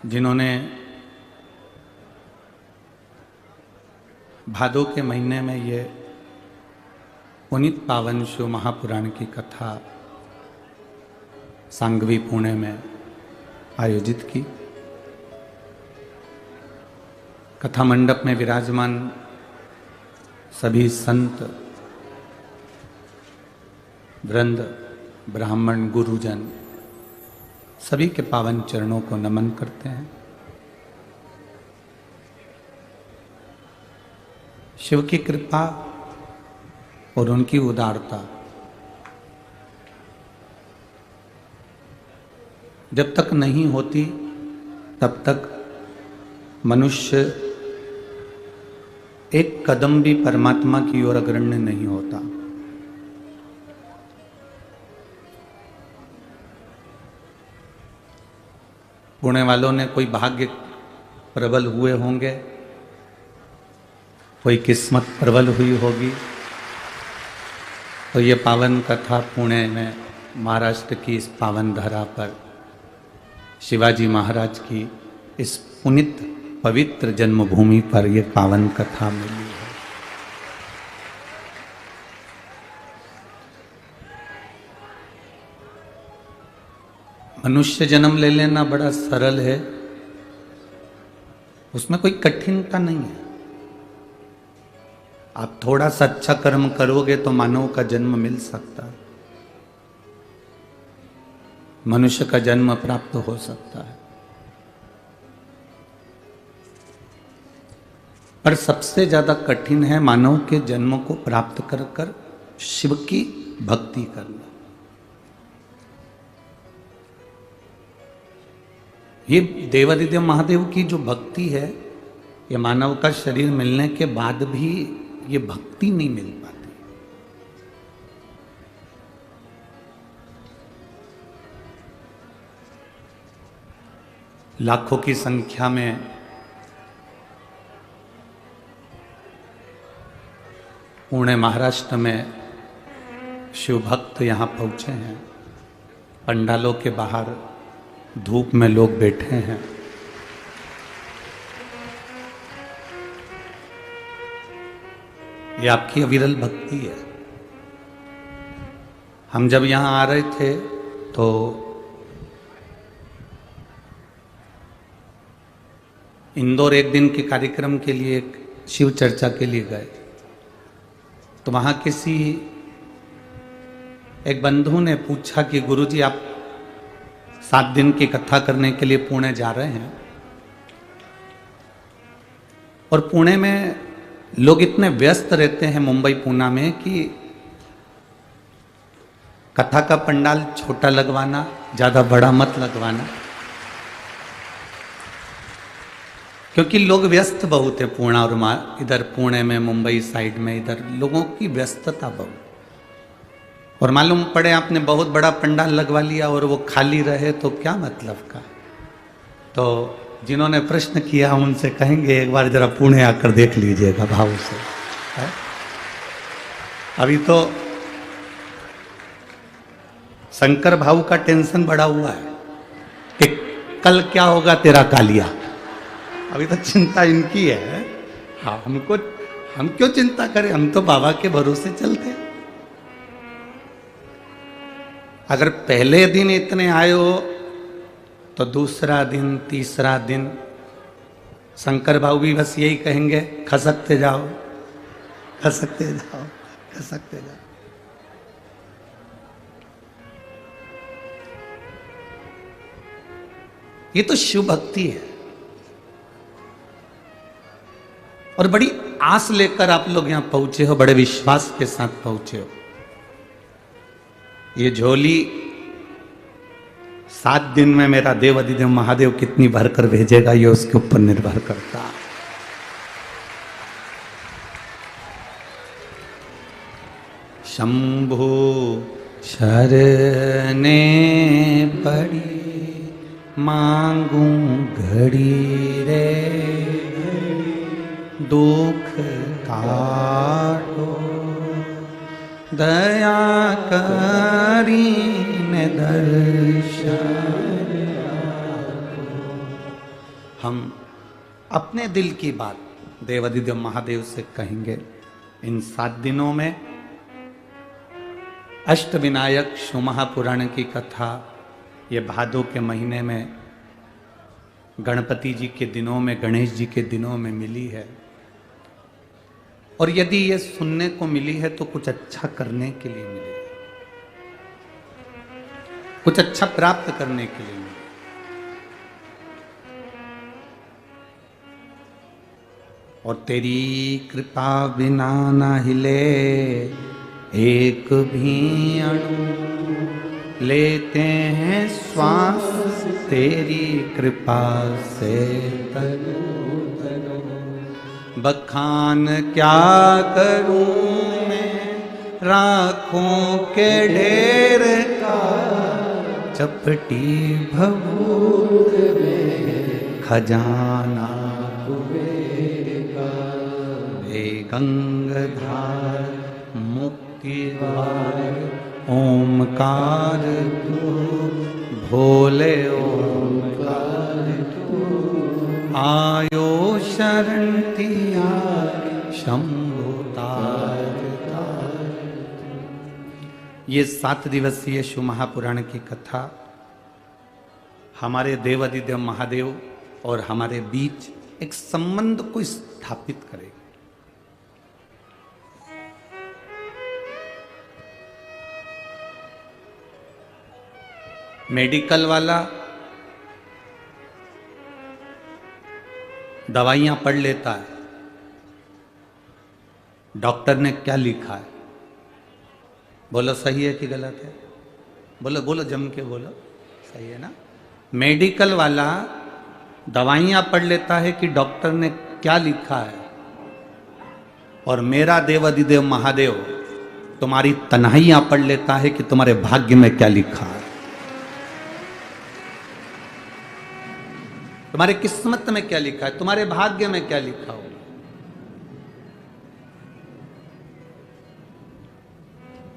जिन्होंने भादो के महीने में ये पुनीत पावन शिव महापुराण की कथा सांगवी पुणे में आयोजित की। कथा मंडप में विराजमान सभी संत वृंद, ब्राह्मण, गुरुजन सभी के पावन चरणों को नमन करते हैं। शिव की कृपा और उनकी उदारता जब तक नहीं होती तब तक मनुष्य एक कदम भी परमात्मा की ओर अग्रण्य नहीं होता। पुणे वालों ने कोई भाग्य प्रबल हुए होंगे, कोई किस्मत प्रबल हुई होगी, तो ये पावन कथा पुणे में महाराष्ट्र की इस पावन धरा पर शिवाजी महाराज की इस पुनित पवित्र जन्मभूमि पर यह पावन कथा मिली है। मनुष्य जन्म ले लेना बड़ा सरल है, उसमें कोई कठिनता नहीं है। आप थोड़ा सा अच्छा कर्म करोगे तो मानव का जन्म मिल सकता है, मनुष्य का जन्म प्राप्त हो सकता है। पर सबसे ज्यादा कठिन है मानव के जन्म को प्राप्त कर कर शिव की भक्ति करना। ये देवादिदेव महादेव की जो भक्ति है, ये मानव का शरीर मिलने के बाद भी ये भक्ति नहीं मिल पाती। लाखों की संख्या में पुणे महाराष्ट्र में शिव भक्त यहां पहुंचे हैं। पंडालों के बाहर धूप में लोग बैठे हैं। ये आपकी अविरल भक्ति है। हम जब यहां आ रहे थे तो इंदौर एक दिन के कार्यक्रम के लिए, एक शिव चर्चा के लिए गए, तो वहां किसी एक बंधु ने पूछा कि गुरुजी आप 7 दिन की कथा करने के लिए पुणे जा रहे हैं, और पुणे में लोग इतने व्यस्त रहते हैं मुंबई पूना में कि कथा का पंडाल छोटा लगवाना, ज्यादा बड़ा मत लगवाना, क्योंकि लोग व्यस्त बहुत है पूना और इधर पुणे में, मुंबई साइड में इधर लोगों की व्यस्तता बहुत। और मालूम पड़े आपने बहुत बड़ा पंडाल लगवा लिया और वो खाली रहे तो क्या मतलब का। तो जिन्होंने प्रश्न किया उनसे कहेंगे एक बार जरा पुणे आकर देख लीजिएगा भाव से। है? अभी तो शंकर भाऊ का टेंशन बढ़ा हुआ है कि कल क्या होगा तेरा कालिया। अभी तो चिंता इनकी है। हाँ, हम क्यों चिंता करें, हम तो बाबा के भरोसे चलते हैं। अगर पहले दिन इतने आए हो तो दूसरा दिन, तीसरा दिन शंकर भाऊ भी बस यही कहेंगे, खसकते जाओ, खसकते जाओ, खसकते जाओ। ये तो शिव भक्ति है। और बड़ी आस लेकर आप लोग यहां पहुंचे हो, बड़े विश्वास के साथ पहुंचे हो। ये झोली 7 दिन में मेरा देवादिदेव महादेव कितनी भरकर भेजेगा, ये उसके ऊपर निर्भर करता। शंभु शरणे पड़ी मांगू घड़ी रे, दुख काटो दया करीने दर्शन हम अपने दिल की बात देवादिदेव महादेव से कहेंगे। इन 7 दिनों में अष्टविनायक शिव महापुराण की कथा ये भादों के महीने में गणपति जी के दिनों में, गणेश जी के दिनों में मिली है। और यदि ये सुनने को मिली है तो कुछ अच्छा करने के लिए मिली है, कुछ अच्छा प्राप्त करने के लिए मिली। और तेरी कृपा बिना ना हिले एक भी अणु, लेते हैं श्वास तेरी कृपा से तनु तनु। बखान क्या करूं मैं राखों के ढेर का, चपटी भभूत में खजाना गंगधार मुक्ति द्वार ओमकार तू, भोले ओमकार तू। आयो शरण तिया शंभु तार तार। ये 7 दिवसीय शिव महापुराण की कथा हमारे देवादिदेव महादेव और हमारे बीच एक संबंध को स्थापित करेगी। मेडिकल वाला दवाइयां पढ़ लेता है, डॉक्टर ने क्या लिखा है, बोलो सही है कि गलत है? बोलो बोलो, जम के बोलो, सही है ना? मेडिकल वाला दवाइयां पढ़ लेता है कि डॉक्टर ने क्या लिखा है, और मेरा देवादिदेव महादेव तुम्हारी तन्हाइयां पढ़ लेता है कि तुम्हारे भाग्य में क्या लिखा है, तुम्हारे किस्मत में क्या लिखा है, तुम्हारे भाग्य में क्या लिखा हो।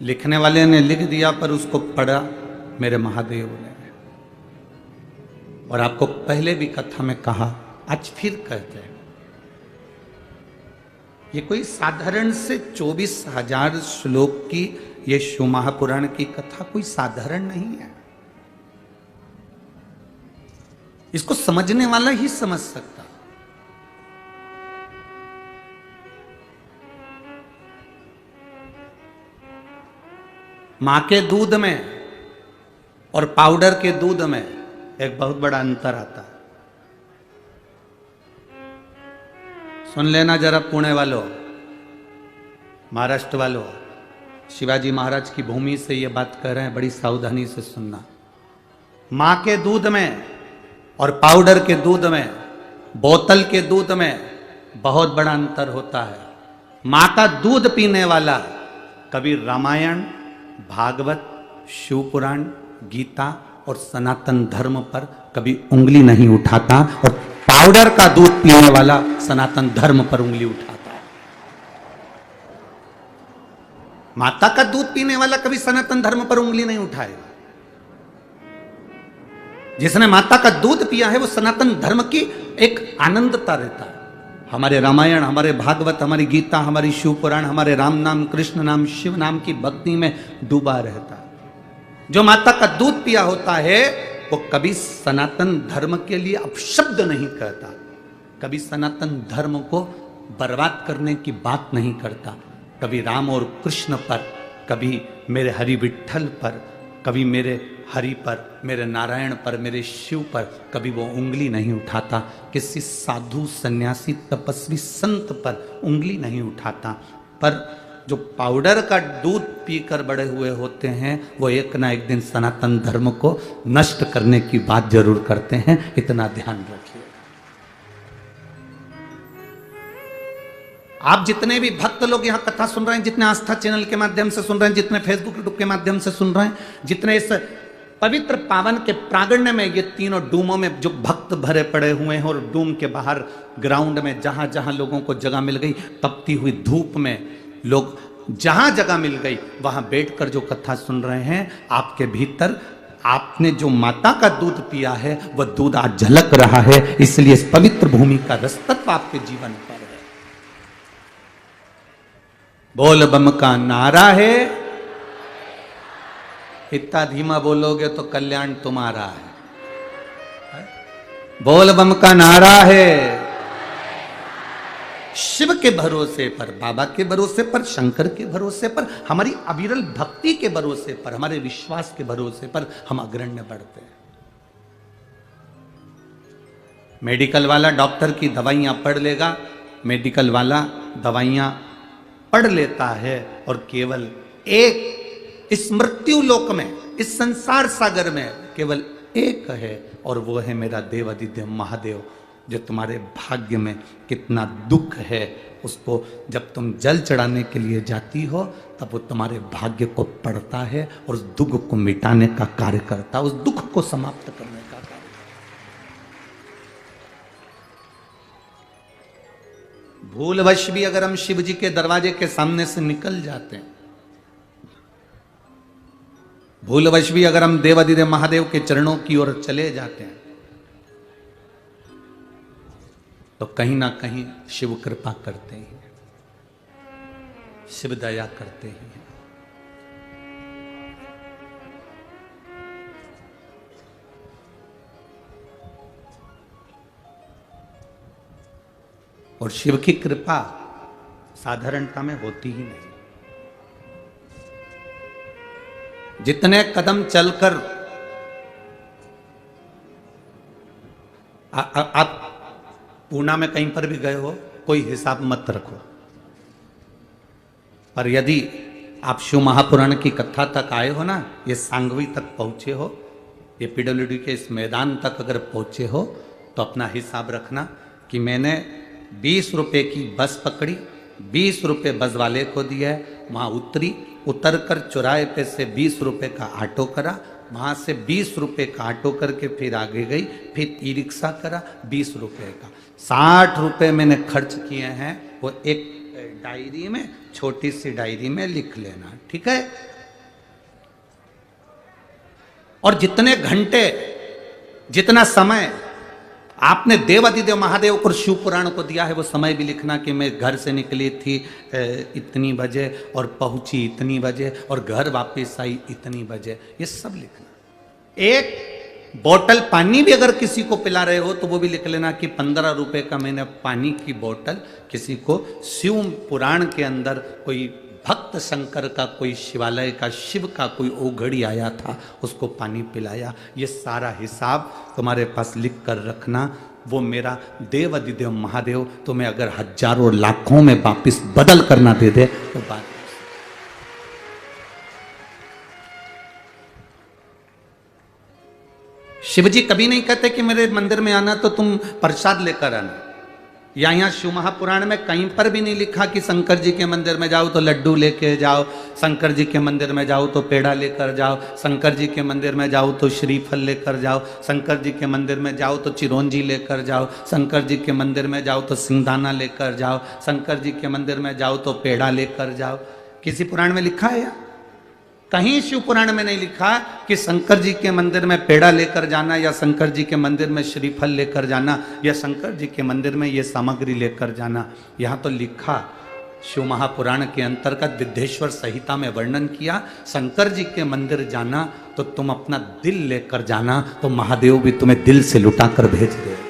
लिखने वाले ने लिख दिया पर उसको पढ़ा मेरे महादेव ने। और आपको पहले भी कथा में कहा, आज फिर कहते हैं, ये कोई साधारण से 24,000 श्लोक की ये शिव महापुराण की कथा कोई साधारण नहीं है। इसको समझने वाला ही समझ सकता। मां के दूध में और पाउडर के दूध में एक बहुत बड़ा अंतर आता है। सुन लेना जरा पुणे वालों, महाराष्ट्र वालों, शिवाजी महाराज की भूमि से ये बात कर रहे हैं, बड़ी सावधानी से सुनना। मां के दूध में और पाउडर के दूध में, बोतल के दूध में बहुत बड़ा अंतर होता है। मां का दूध पीने वाला कभी रामायण, भागवत, शिव पुराण, गीता और सनातन धर्म पर कभी उंगली नहीं उठाता, और पाउडर का दूध पीने वाला सनातन धर्म पर उंगली उठाता है। माता का दूध पीने वाला कभी सनातन धर्म पर उंगली नहीं उठाएगा। जिसने माता का दूध पिया है वो सनातन धर्म की एक आनंदता रहता है। हमारे रामायण, हमारे भागवत, हमारी गीता, हमारी शिव पुराण, हमारे राम नाम, कृष्ण नाम, शिव नाम की भक्ति में डूबा रहता है। जो माता का दूध पिया होता है वो कभी सनातन धर्म के लिए अपशब्द नहीं कहता, कभी सनातन धर्म को बर्बाद करने की बात नहीं करता। कभी राम और कृष्ण पर, कभी मेरे हरि विठ्ठल पर, कभी मेरे हरि पर, मेरे नारायण पर, मेरे शिव पर कभी वो उंगली नहीं उठाता। किसी साधु, सन्यासी, तपस्वी, संत पर उंगली नहीं उठाता। पर जो पाउडर का दूध पीकर बड़े हुए होते हैं वो एक ना एक दिन सनातन धर्म को नष्ट करने की बात जरूर करते हैं, इतना ध्यान रखिए। आप जितने भी भक्त लोग यहाँ कथा सुन रहे हैं, जितने आस्था चैनल के माध्यम से सुन रहे हैं, जितने फेसबुक यूट्यूब के माध्यम से सुन रहे हैं, जितने इस पवित्र पावन के प्रांगण में ये तीनों डूमों में जो भक्त भरे पड़े हुए हैं, और डूम के बाहर ग्राउंड में जहां जहां लोगों को जगह मिल गई, तपती हुई धूप में लोग जहां जगह मिल गई वहां बैठकर जो कथा सुन रहे हैं, आपके भीतर आपने जो माता का दूध पिया है वह दूध आज झलक रहा है, इसलिए इस पवित्र भूमि का रसतत्व आपके जीवन पर है। बोल बम का नारा है, इतना धीमा बोलोगे तो कल्याण तुम्हारा है। बोल बम का नारा है, शिव के भरोसे पर, बाबा के भरोसे पर, शंकर के भरोसे पर, हमारी अविरल भक्ति के भरोसे पर, हमारे विश्वास के भरोसे पर हम अग्रण्य बढ़ते हैं। मेडिकल वाला डॉक्टर की दवाइयां पढ़ लेगा, मेडिकल वाला दवाइयां पढ़ लेता है और केवल एक इस मृत्यु लोक में, इस संसार सागर में केवल एक है, और वो है मेरा देवादिदेव महादेव, जो तुम्हारे भाग्य में कितना दुख है उसको जब तुम जल चढ़ाने के लिए जाती हो तब वो तुम्हारे भाग्य को पढ़ता है और उस दुख को मिटाने का कार्य करता है, उस दुख को समाप्त करने का कार्य। भूलवश भी अगर हम शिव जी के दरवाजे के सामने से निकल जाते हैं, भूलवश भी अगर हम देवादिदेव महादेव के चरणों की ओर चले जाते हैं, तो कहीं ना कहीं शिव कृपा करते हैं, शिव दया करते हैं। और शिव की कृपा साधारणता में होती ही नहीं। जितने कदम चलकर आप पूना में कहीं पर भी गए हो, कोई हिसाब मत रखो, पर यदि आप शिव महापुराण की कथा तक आए हो ना, ये सांगवी तक पहुंचे हो, ये पीडब्ल्यूडी के इस मैदान तक अगर पहुंचे हो, तो अपना हिसाब रखना कि मैंने 20 रुपए की बस पकड़ी, 20 रुपए बस वाले को दिया, वहां उतरी, उतरकर चौराहे पे से 20 रुपए का ऑटो करा, वहां से 20 रुपए का ऑटो करके फिर आगे गई, फिर ई रिक्शा करा 20 रुपए का, 60 रुपए मैंने खर्च किए हैं। वो एक डायरी में, छोटी सी डायरी में लिख लेना, ठीक है। और जितने घंटे, जितना समय आपने देवादिदेव महादेव को शिव पुराण को दिया है, वो समय भी लिखना कि मैं घर से निकली थी इतनी बजे और पहुंची इतनी बजे और घर वापस आई इतनी बजे, ये सब लिखना। एक बोतल पानी भी अगर किसी को पिला रहे हो तो वो भी लिख लेना कि 15 रुपए का मैंने पानी की बोतल किसी को शिव पुराण के अंदर कोई भक्त शंकर का, कोई शिवालय का, शिव का कोई ओघड़ी आया था, उसको पानी पिलाया। ये सारा हिसाब तुम्हारे पास लिख कर रखना। वो मेरा देवादिदेव महादेव तुम्हें अगर हजारों लाखों में वापिस बदल करना दे दे तो बात। शिव जी कभी नहीं कहते कि मेरे मंदिर में आना तो तुम प्रसाद लेकर आना। यहाँ शिव महापुराण में कहीं पर भी नहीं लिखा कि शंकर जी के मंदिर में जाओ तो लड्डू लेके जाओ, शंकर जी के मंदिर में जाओ तो पेड़ा लेकर जाओ, शंकर जी के मंदिर में जाओ तो श्रीफल लेकर जाओ, शंकर जी के मंदिर में जाओ तो चिरौंजी लेकर जाओ, शंकर जी के मंदिर में जाओ तो सिंगदाना लेकर जाओ, शंकर जी के मंदिर में जाओ तो पेड़ा लेकर जाओ। किसी पुराण में लिखा है या कहीं शिव पुराण में नहीं लिखा कि शंकर जी के मंदिर में पेड़ा लेकर जाना या शंकर जी के मंदिर में श्रीफल लेकर जाना या शंकर जी के मंदिर में ये सामग्री लेकर जाना। यहाँ तो लिखा, शिव महापुराण के अंतर्गत विद्येश्वर संहिता में वर्णन किया, शंकर जी के मंदिर जाना तो तुम अपना दिल लेकर जाना, तो महादेव भी तुम्हें दिल से लुटा कर भेज देगा।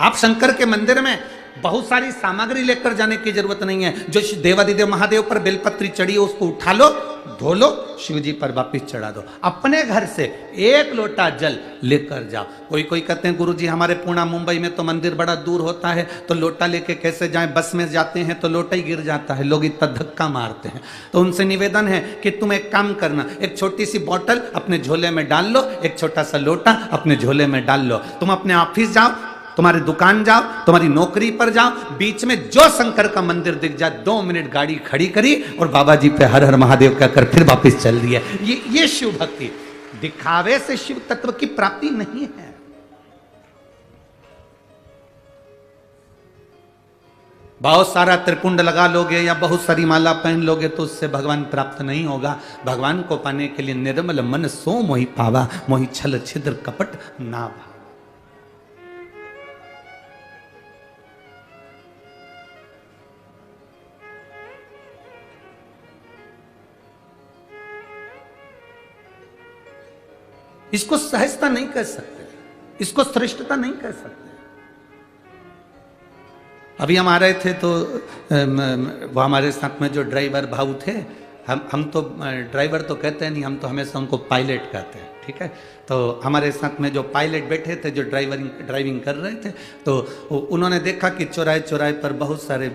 आप शंकर के मंदिर में बहुत सारी सामग्री लेकर जाने की जरूरत नहीं है। जो देवादिदेव महादेव पर बेलपत्री चढ़ी है उसको उठा लो, धो लो, शिव जी पर वापिस चढ़ा दो। अपने घर से 1 लोटा जल लेकर जाओ। कोई कहते हैं गुरुजी हमारे पुणे मुंबई में तो मंदिर बड़ा दूर होता है, तो लोटा लेके कैसे जाएं, बस में जाते हैं तो लोटा ही गिर जाता है, लोग इतना धक्का मारते हैं। तो उनसे निवेदन है कि तुम एक काम करना, एक छोटी सी बोतल अपने झोले में डाल लो, एक छोटा सा लोटा अपने झोले में डाल लो। तुम अपने ऑफिस जाओ, तुम्हारी दुकान जाओ, तुम्हारी नौकरी पर जाओ, बीच में जो शंकर का मंदिर दिख जाए 2 मिनट गाड़ी खड़ी करी और बाबा जी पे हर हर महादेव कहकर फिर वापस चल दिया। ये शिव भक्ति। दिखावे से शिव तत्व की प्राप्ति नहीं है। बहुत सारा त्रिपुंड लगा लोगे या बहुत सारी माला पहन लोगे तो उससे भगवान प्राप्त नहीं होगा। भगवान को पाने के लिए निर्मल मन सो मोहि पावा, मोहि छल छिद्र कपट ना भावा। इसको सहजता नहीं कह सकते, इसको श्रेष्ठता नहीं कह सकते। अभी हम आ रहे थे तो वो हमारे साथ में जो ड्राइवर भाऊ थे, हम तो ड्राइवर तो कहते नहीं, हम तो हमेशा उनको पायलट कहते हैं, ठीक है। तो हमारे साथ में जो पायलट बैठे थे, जो ड्राइविंग कर रहे थे, तो उन्होंने देखा कि चौराहे चौराहे पर बहुत सारे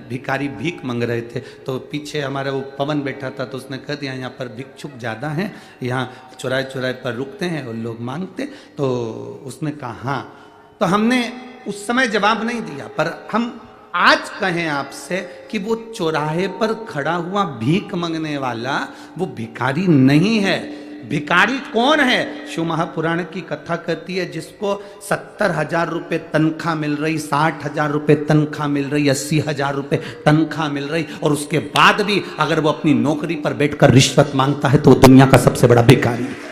भिखारी भीख मांग रहे थे। तो पीछे हमारा वो पवन बैठा था, तो उसने कह दिया यहाँ पर भिक्षुक ज़्यादा हैं, यहाँ चौराहे चौराहे पर रुकते हैं और लोग मांगते। तो उसने कहा हाँ। तो हमने उस समय जवाब नहीं दिया, पर हम आज कहें आपसे कि वो चौराहे पर खड़ा हुआ भीख मांगने वाला वो भिखारी नहीं है। भिखारी कौन है? शिव महापुराण की कथा कहती है जिसको 70,000 रुपये तनख्वाह मिल रही, 60,000 रुपये तनख्वाह मिल रही, 80,000 रुपये तनख्वाह मिल रही, और उसके बाद भी अगर वो अपनी नौकरी पर बैठकर रिश्वत मांगता है तो वो दुनिया का सबसे बड़ा भिखारी है।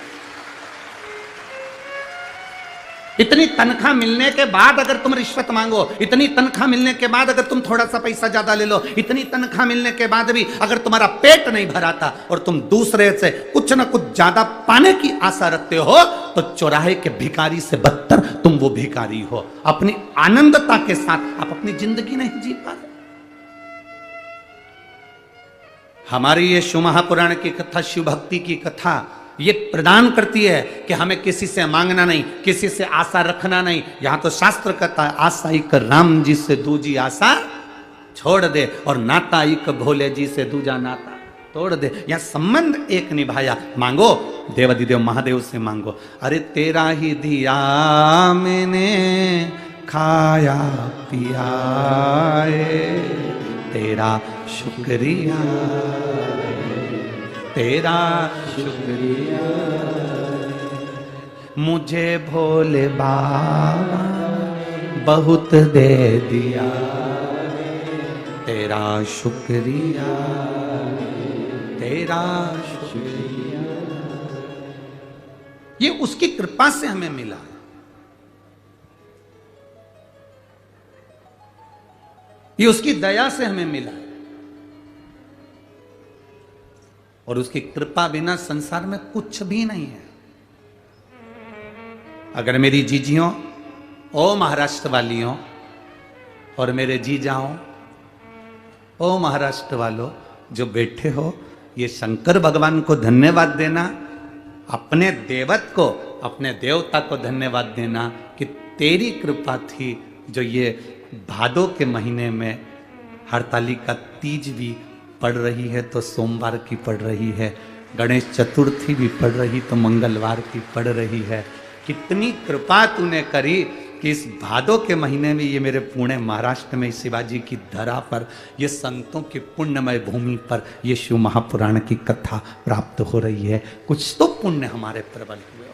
इतनी तनख्वाह मिलने के बाद अगर तुम रिश्वत मांगो, इतनी तनख्वाह मिलने के बाद अगर तुम थोड़ा सा पैसा ज्यादा ले लो, इतनी तनख्वाह मिलने के बाद भी अगर तुम्हारा पेट नहीं भराता और तुम दूसरे से कुछ ना कुछ ज्यादा पाने की आशा रखते हो, तो चौराहे के भिखारी से बदतर तुम वो भिखारी हो। अपनी आनंदता के साथ आप अपनी जिंदगी नहीं जी पा रहे। हमारी ये शिव महापुराण की कथा, शिव भक्ति की कथा ये प्रदान करती है कि हमें किसी से मांगना नहीं, किसी से आशा रखना नहीं। यहां तो शास्त्र कहता है आशा एक राम जी से दूजी आशा छोड़ दे, और नाता एक भोले जी से दूजा नाता तोड़ दे। यह संबंध एक निभाया, मांगो देवाधिदेव महादेव से मांगो। अरे तेरा ही दिया मैंने खाया पिया, तेरा शुक्रिया, तेरा शुक्रिया, मुझे भोले बाबा बहुत दे दिया, तेरा शुक्रिया, तेरा शुक्रिया। ये उसकी कृपा से हमें मिला, ये उसकी दया से हमें मिला, और उसकी कृपा बिना संसार में कुछ भी नहीं है। अगर मेरी जीजियों, ओ महाराष्ट्र वालियों, और मेरे जीजाओं, ओ महाराष्ट्र वालों जो बैठे हो, ये शंकर भगवान को धन्यवाद देना, अपने देवत को, अपने देवता को धन्यवाद देना कि तेरी कृपा थी जो ये भादों के महीने में हरतालिका तीज भी पड़ रही है तो सोमवार की पड़ रही है, गणेश चतुर्थी भी पड़ रही तो मंगलवार की पड़ रही है। कितनी कृपा तूने करी कि इस भादों के महीने में ये मेरे पुणे महाराष्ट्र में शिवाजी की धरा पर, ये संतों की पुण्यमय भूमि पर ये शिव महापुराण की कथा प्राप्त हो रही है। कुछ तो पुण्य हमारे प्रबल हुए।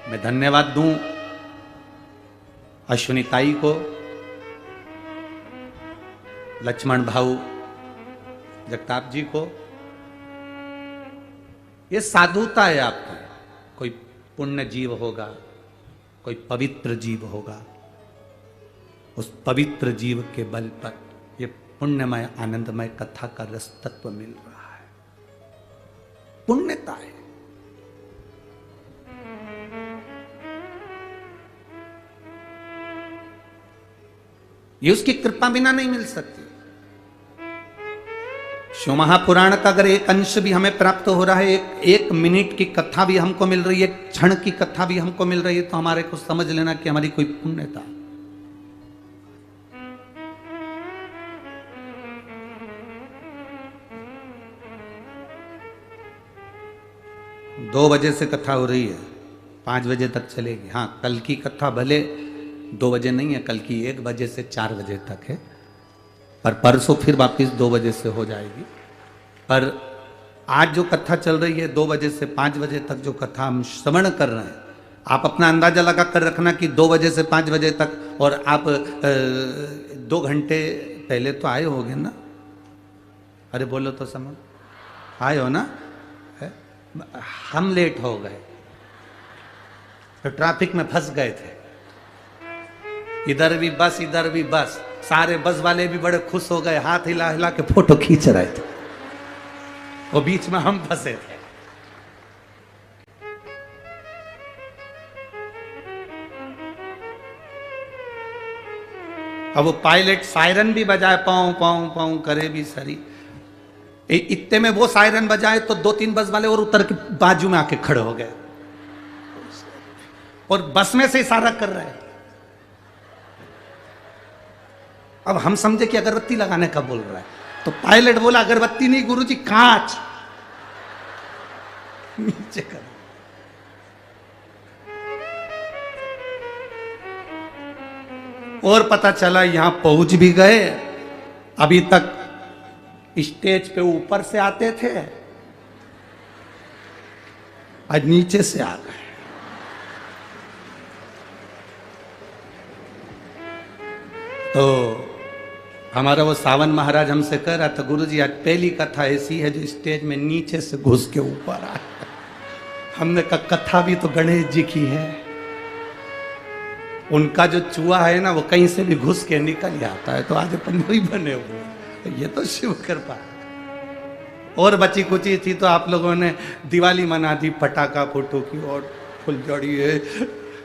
मैं धन्यवाद दूं अश्विनी ताई को, लक्ष्मण भाऊ जगताप जी को। ये साधुता है आपकी। कोई पुण्य जीव होगा, कोई पवित्र जीव होगा, उस पवित्र जीव के बल पर ये पुण्यमय आनंदमय कथा का रस तत्व मिल रहा है। पुण्यता है। ये उसकी कृपा बिना नहीं मिल सकती। शिव महापुराण का अगर एक अंश भी हमें प्राप्त हो रहा है, एक मिनट की कथा भी हमको मिल रही है, एक क्षण की कथा भी हमको मिल रही है, तो हमारे को समझ लेना कि हमारी कोई पुण्यता। दो बजे से कथा हो रही है, 5 बजे तक चलेगी। हाँ, कल की कथा भले 2 बजे नहीं है, कल की 1 बजे से 4 बजे तक है, पर परसों फिर वापस 2 बजे से हो जाएगी। पर आज जो कथा चल रही है 2 बजे से 5 बजे तक जो कथा हम श्रवण कर रहे हैं, आप अपना अंदाजा लगा कर रखना कि 2 बजे से 5 बजे तक, और आप 2 घंटे पहले तो आए होगे ना? अरे बोलो तो समझ, आए हो ना? हम लेट हो गए तो ट्रैफिक में फंस गए थे, इधर भी बस इधर भी बस, सारे बस वाले भी बड़े खुश हो गए, हाथ हिला हिला के फोटो खींच रहे थे, वो बीच में हम फंसे थे। अब वो पायलट सायरन भी बजाए, पाँव पाँव पाँव करे भी सरी, इतने में वो सायरन बजाए तो 2-3 बस वाले और उतर के बाजू में आके खड़े हो गए और बस में से इशारा कर रहे हैं। अब हम समझे कि अगरबत्ती लगाने का बोल रहा है, तो पायलट बोला अगरबत्ती नहीं गुरुजी, कांच नीचे कर। और पता चला यहां पहुंच भी गए, अभी तक स्टेज पे ऊपर से आते थे, आज नीचे से आ गए। तो हमारा वो सावन महाराज हमसे कह रहा था, गुरुजी आज पहली कथा ऐसी है जो स्टेज में नीचे से घुस के ऊपर आए। हमने कहा कथा भी तो गणेश जी की है, उनका जो चूहा है ना वो कहीं से भी घुस के निकल जाता है, तो आज अपन वही बने हुए, ये तो शिव कृपा। और बची कुची थी तो आप लोगों ने दिवाली मना दी, पटाखा फूटू की और फुलझड़ी है।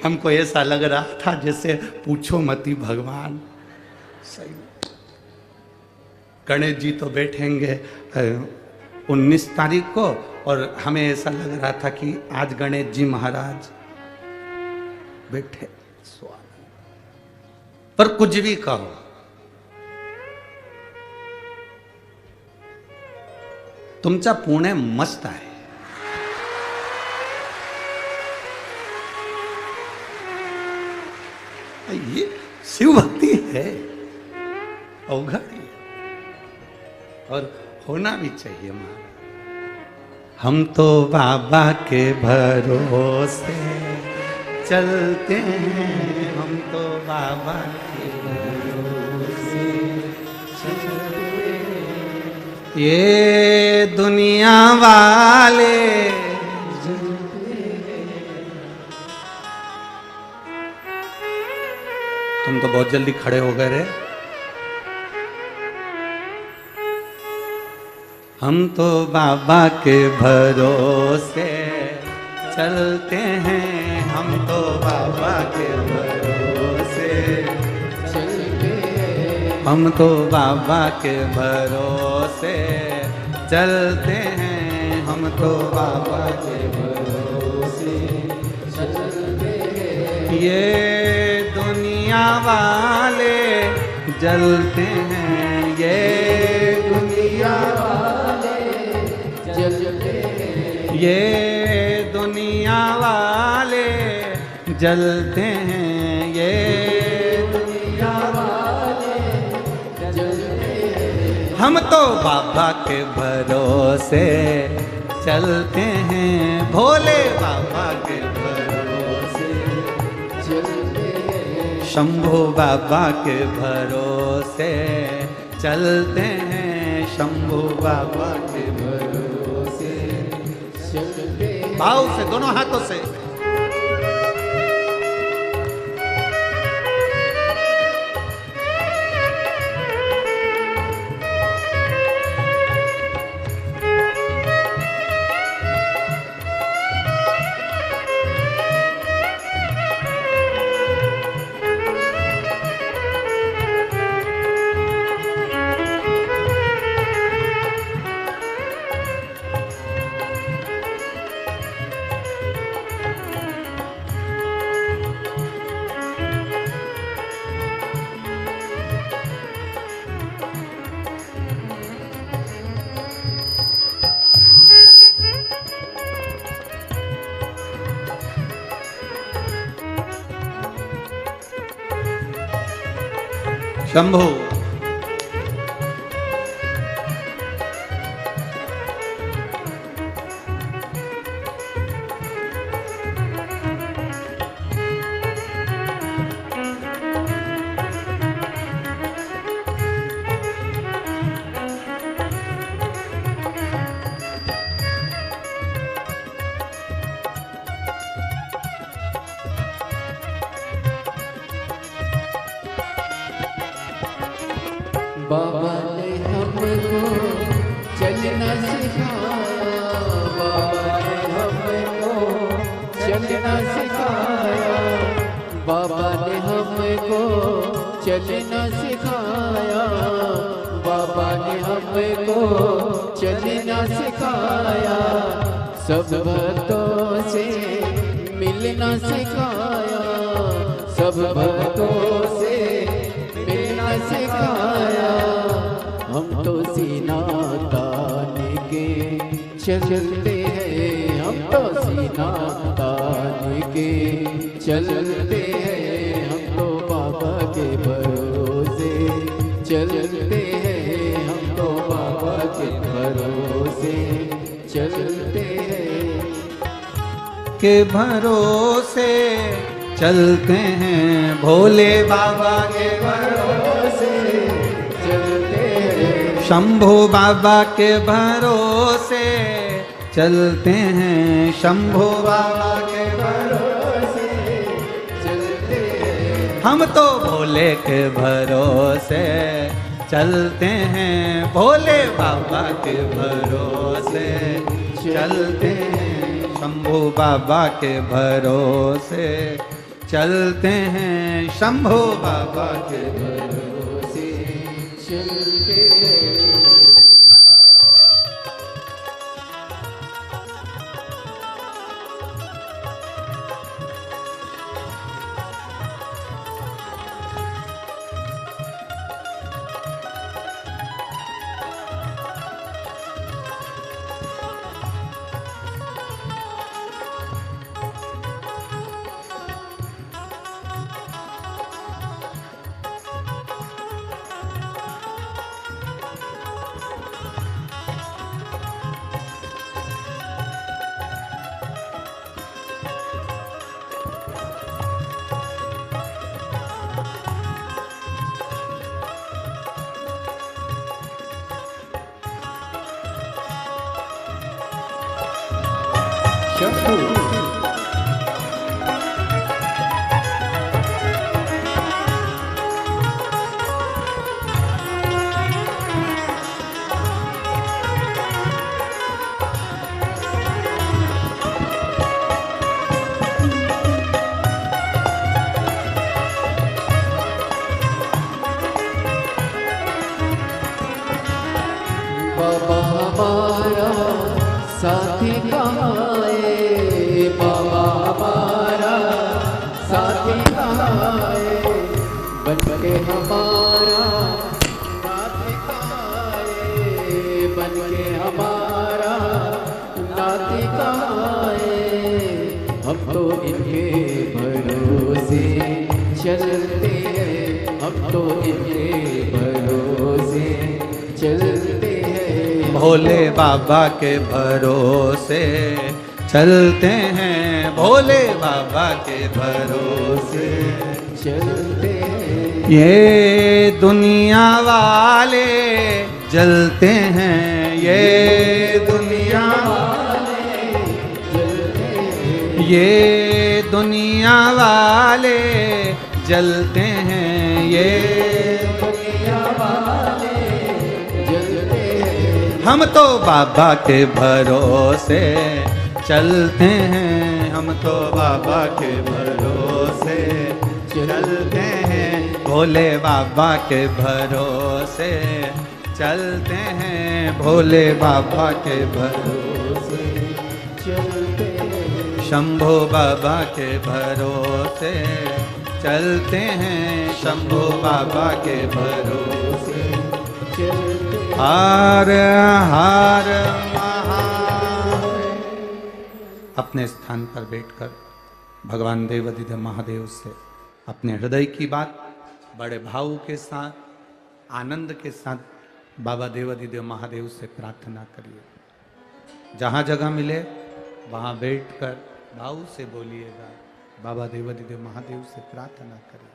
हमको ऐसा लग रहा था जैसे पूछो मती भगवान। सही गणेश जी तो बैठेंगे 19 तारीख को, और हमें ऐसा लग रहा था कि आज गणेश जी महाराज बैठे। पर कुछ भी कहो, तुमचा पुणे मस्त आहे। ये शिव भक्ति है, अवघड़ है, और होना भी चाहिए महाराज। हम तो बाबा के भरोसे चलते हैं, हम तो बाबा के भरोसे चलते हैं। ये दुनिया वाले तुम तो बहुत जल्दी खड़े हो गए रे। हम तो बाबा के भरोसे चलते हैं, हम तो बाबा के भरोसे चलते हैं, हम तो बाबा के भरोसे चलते हैं, हम तो बाबा के भरोसे चलते हैं। ये दुनिया वाले जलते हैं, ये दुनिया वाले जलते हैं, ये दुनिया वाले जलते हैं, ये दुनिया वाले जलते हैं। हम तो बाबा के भरोसे चलते हैं, भोले बाबा के भरोसे चलते हैं, शंभू बाबा के भरोसे चलते हैं, शंभू बाबा के भरोसे चलते हैं। भाव से दोनों हाथों से शंभू। बाबा ने हमको चलना सिखाया, बाबा ने हमको चलना सिखाया, बाबा ने हमको चलना सिखाया, बाबा ने हमको चलना सिखाया, सब भक्तों से मिलना सिखाया, सब भक्तों से मिलना सिखाया। हम तो सीना तान के चलते हैं, हम तो सीना तान के चलते हैं, हम तो बाबा के भरोसे चलते हैं, हम तो बाबा के भरोसे चलते हैं, के भरोसे चलते हैं, भोले बाबा के भरोसे चलते हैं, शंभू बाबा के भरोसे चलते हैं, शंभू बाबा के भरोसे चलते हैं, हम तो भोले के भरोसे चलते हैं, भोले बाबा के भरोसे चलते हैं, शंभू बाबा के भरोसे चलते हैं, शंभू बाबा के भरोसे चलते हैं। बाबा हमारा साथी कहाँ है, बाबा हमारा साथी कहाँ है, बन के हमारा नाती कहाँ है, बन के हमारा नाती कहाँ है, हम तो इनके भरोसे चलते हैं, हम तो इनके भरोसे चलते हैं, भोले बाबा के भरोसे चलते हैं, भोले बाबा के भरोसे चलते हैं, ये दुनिया वाले जलते हैं, ये दुनिया वाले जलते हैं, ये दुनिया वाले जलते हैं, ये दुनिया वाले जलते हैं, हम तो बाबा के भरोसे चलते हैं, हम तो बाबा के भरोसे चलते हैं, भोले बाबा के भरोसे चलते हैं, भोले बाबा के भरोसे चलते हैं, शंभू बाबा के भरोसे चलते हैं, शंभू बाबा के भरोसे चलते हैं। हर हर महादेव। अपने स्थान पर बैठकर भगवान देवाधिदेव महादेव से अपने हृदय की बात बड़े भाव के साथ, आनंद के साथ बाबा देवाधिदेव महादेव से प्रार्थना करिए। जहाँ जगह मिले वहाँ बैठकर भाव से बोलिएगा, बाबा देवाधिदेव महादेव से प्रार्थना करिए।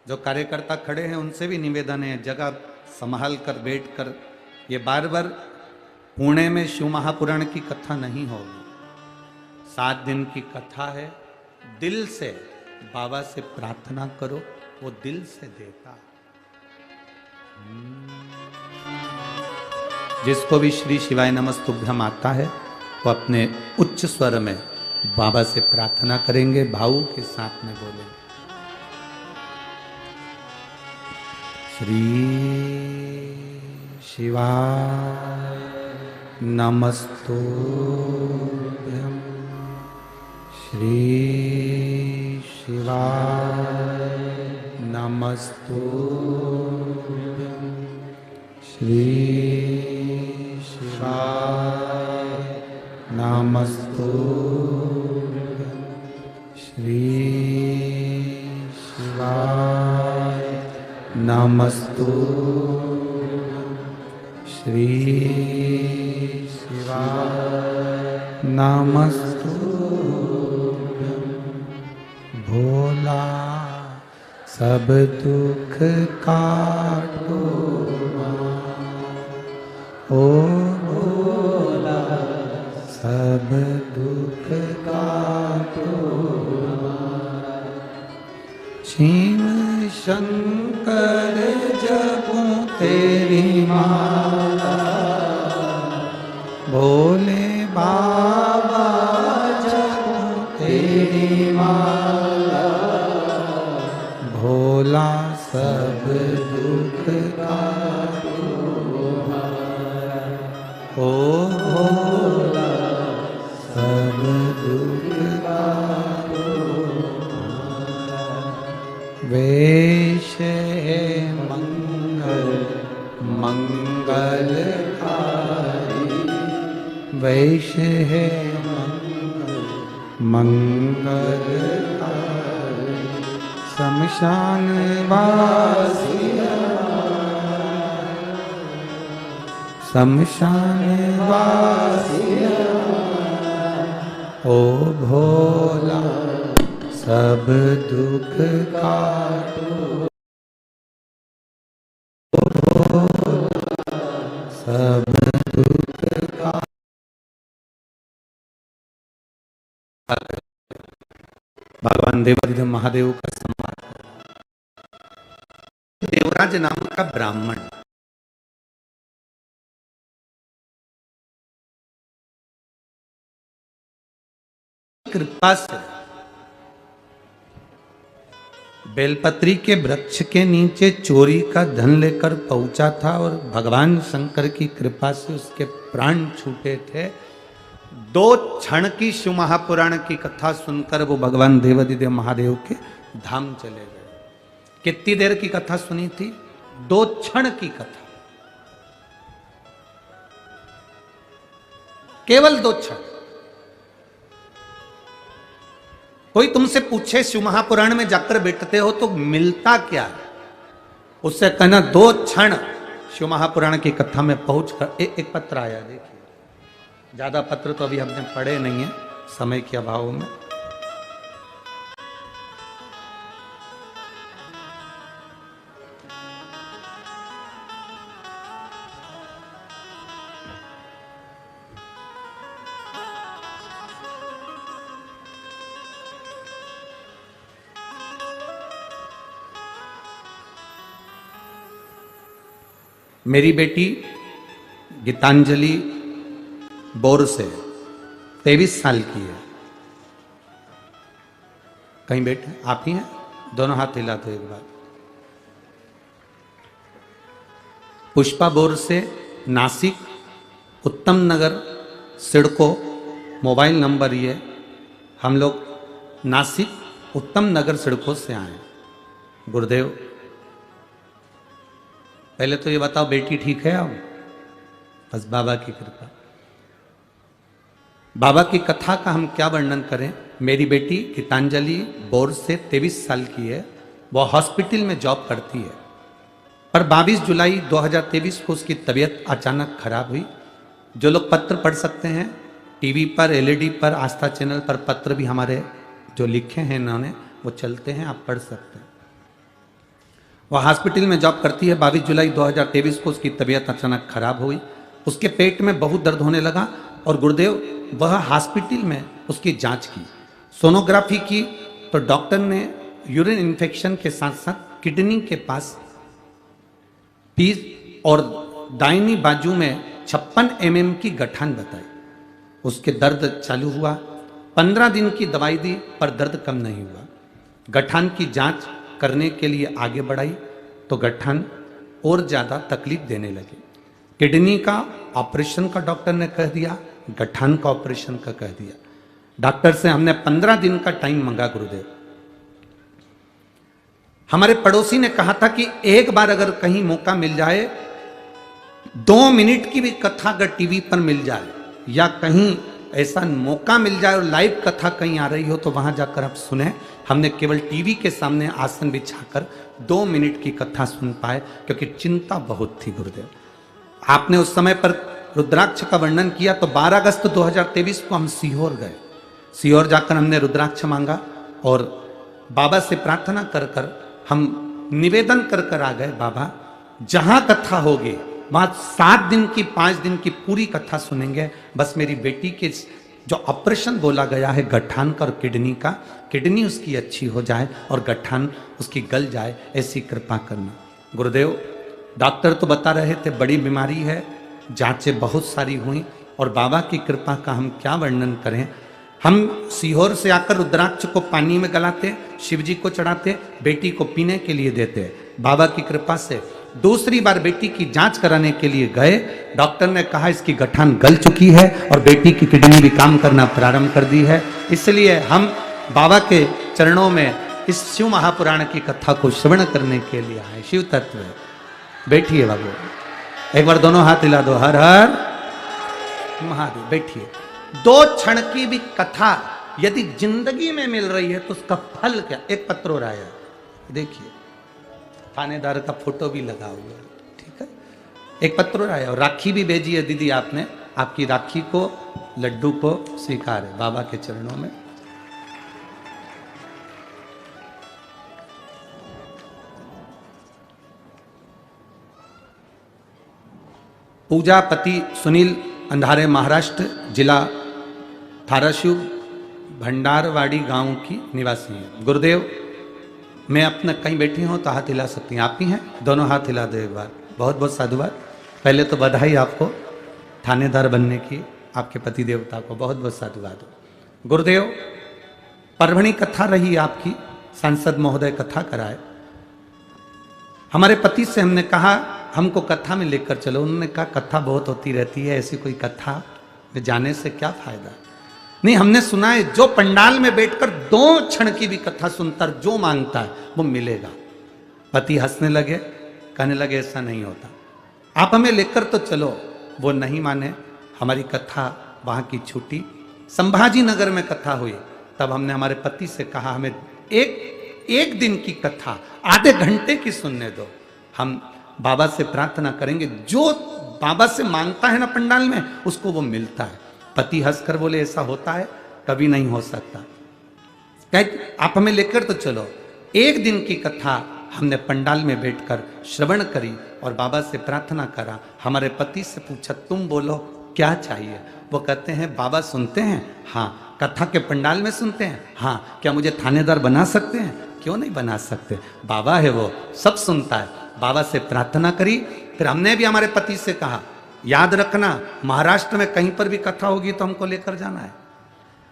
जो कार्यकर्ता खड़े हैं उनसे भी निवेदन है, जगह संभाल कर बैठ कर, ये बार बार पुणे में शिव महापुराण की कथा नहीं होगी, 7 दिन की कथा है। दिल से बाबा से प्रार्थना करो, वो दिल से देता। जिसको भी श्री शिवाय नमस्तुभ्यम आता है वो अपने उच्च स्वर में बाबा से प्रार्थना करेंगे, भाव के साथ में बोलेंगे। श्री शिवाय नमस्तुभ्यम, श्री शिवाय नमस्तुभ्यम, श्री शिवाय नमस्तुभ्यम, श्री शिवाय नमस्तुभ्यम, श्री शिवाय नमस्तुभ्यम। भोला सब दुख काटो, ओ भोला सब दुख काटो, छीन शंकर जपूं तेरी माला, भोले बाबा जपूं तेरी माला, भोला सब दुख काटो, ओ भोला सब दुख काटो। वेश है मंगल मंगलकारी, वेश है मंगल मंगलकारी, शमशान वासी शमशान वासी, ओ भोला सब दुख काटो, सब दुख काटो। भगवान देवाधिदेव महादेव का सम्मान। देवराज नाम का ब्राह्मण कृपा से बेलपत्री के वृक्ष के नीचे चोरी का धन लेकर पहुंचा था और भगवान शंकर की कृपा से उसके प्राण छूटे थे। 2 क्षण की शिव महापुराण की कथा सुनकर वो भगवान देवाधिदेव महादेव के धाम चले गए। कितनी देर की कथा सुनी थी? 2 क्षण की कथा, केवल 2 क्षण। कोई तुमसे पूछे शिव महापुराण में जाकर बैठते हो तो मिलता क्या है, उससे कहना 2 क्षण शिव महापुराण की कथा में पहुंचकर। एक पत्र आया, देखिए। ज्यादा पत्र तो अभी हमने पढ़े नहीं है समय के अभाव में। मेरी बेटी गीतांजलि बोर से 23 साल की है। कहीं बैठे आप ही हैं? दोनों हाथ हिला दो एक बार। पुष्पा बोर से नासिक उत्तम नगर सिडको, मोबाइल नंबर ये। हम लोग नासिक उत्तम नगर सिडको से आए। गुरुदेव पहले तो ये बताओ बेटी ठीक है? अब बस बाबा की कृपा। बाबा की कथा का हम क्या वर्णन करें। मेरी बेटी गीतांजलि बोर से 23 साल की है। वह हॉस्पिटल में जॉब करती है, पर 22 जुलाई 2023 को उसकी तबीयत अचानक खराब हुई। जो लोग पत्र पढ़ सकते हैं, टीवी पर, एलईडी पर, आस्था चैनल पर पत्र भी हमारे जो लिखे हैं इन्होंने वो चलते हैं, आप पढ़ सकते हैं। वह हॉस्पिटल में जॉब करती है। 22 जुलाई 2023 को उसकी तबीयत अचानक खराब हुई। उसके पेट में बहुत दर्द होने लगा और गुरुदेव वह हॉस्पिटल में उसकी जांच की, सोनोग्राफी की, तो डॉक्टर ने यूरिन इन्फेक्शन के साथ साथ किडनी के पास पीस और दाहिनी बाजू में 56 mm की गठान बताई। उसके दर्द चालू हुआ, 15 दिन की दवाई दी पर दर्द कम नहीं हुआ। गठान की जांच करने के लिए आगे बढ़ाई तो गठान और ज़्यादा तकलीफ देने लगी। किडनी का ऑपरेशन का डॉक्टर ने कह दिया, गठान का ऑपरेशन का कह दिया। डॉक्टर से हमने 15 दिन का टाइम मांगा गुरुदेव। हमारे पड़ोसी ने कहा था कि एक बार अगर कहीं मौका मिल जाए, 2 मिनट की भी कथा अगर टीवी पर मिल जाए या कहीं ऐसा मौका मिल जाए और लाइव कथा कहीं आ रही हो तो वहां जाकर आप सुने। हमने केवल टीवी के सामने आसन बिछाकर 2 मिनट की कथा सुन पाए, क्योंकि चिंता बहुत थी गुरुदेव। आपने उस समय पर रुद्राक्ष का वर्णन किया तो 12 अगस्त 2023 को हम सीहोर गए। सीहोर जाकर हमने रुद्राक्ष मांगा और बाबा से प्रार्थना कर कर हम निवेदन कर कर आ गए, बाबा जहां कथा होगी वहां 7 दिन की 5 दिन की पूरी कथा सुनेंगे। बस मेरी बेटी के जो ऑपरेशन बोला गया है गठान का और किडनी का, किडनी उसकी अच्छी हो जाए और गठान उसकी गल जाए, ऐसी कृपा करना। गुरुदेव डॉक्टर तो बता रहे थे बड़ी बीमारी है, जांचें बहुत सारी हुई और बाबा की कृपा का हम क्या वर्णन करें। हम सीहोर से आकर रुद्राक्ष को पानी में गलाते, शिव जी को चढ़ाते, बेटी को पीने के लिए देते। बाबा की कृपा से दूसरी बार बेटी की जांच कराने के लिए गए, डॉक्टर ने कहा इसकी गठान गल चुकी है और बेटी की किडनी भी काम करना प्रारंभ कर दी है। इसलिए हम बाबा के चरणों में इस शिव महापुराण की कथा को श्रवण करने के लिए आए। शिव तत्व है। बैठिए बाबू, एक बार दोनों हाथ हिला दो, हर हर महादेव। बैठिए। 2 क्षण की भी कथा यदि जिंदगी में मिल रही है तो उसका फल क्या। एक पत्र हो रहा है, देखिए थानेदार का फोटो भी लगा हुआ है, ठीक है। एक पत्र हो रहा है और राखी भी भेजी है दीदी आपने, आपकी राखी को लड्डू को स्वीकार है बाबा के चरणों में। पूजापति सुनील अंधारे महाराष्ट्र, जिला धाराशिव भंडारवाड़ी गांव की निवासी है। गुरुदेव मैं अपना कहीं बैठी हूं तो हाथ हिला सकती हैं, आप ही हैं, दोनों हाथ हिला दो एक बार। बहुत बहुत साधुवाद। पहले तो बधाई आपको थानेदार बनने की, आपके पति देवता को बहुत बहुत साधुवाद। गुरुदेव परभणी कथा रही आपकी, सांसद महोदय कथा कराए। हमारे पति से हमने कहा हमको कथा में लेकर चलो, उन्होंने कहा कथा बहुत होती रहती है, ऐसी कोई कथा में जाने से क्या फायदा। नहीं, हमने सुना है जो पंडाल में बैठकर 2 क्षण की भी कथा सुनता जो मांगता है वो मिलेगा। पति हंसने लगे, कहने लगे ऐसा नहीं होता, आप हमें लेकर तो चलो। वो नहीं माने, हमारी कथा वहां की छूटी। संभाजी नगर में कथा हुई, तब हमने हमारे पति से कहा हमें एक दिन की कथा आधे घंटे की सुनने दो, हम बाबा से प्रार्थना करेंगे। जो बाबा से मांगता है ना पंडाल में उसको वो मिलता है। पति हंसकर बोले ऐसा होता है, कभी नहीं हो सकता, आप हमें लेकर तो चलो। 1 दिन की कथा हमने पंडाल में बैठकर श्रवण करी और बाबा से प्रार्थना करा। हमारे पति से पूछा तुम बोलो क्या चाहिए। वो कहते हैं बाबा सुनते हैं, हाँ। कथा के पंडाल में सुनते हैं, हाँ। क्या मुझे थानेदार बना सकते हैं? क्यों नहीं बना सकते, बाबा है वो सब सुनता है। बाबा से प्रार्थना करी। फिर हमने भी हमारे पति से कहा याद रखना महाराष्ट्र में कहीं पर भी कथा होगी तो हमको लेकर जाना है।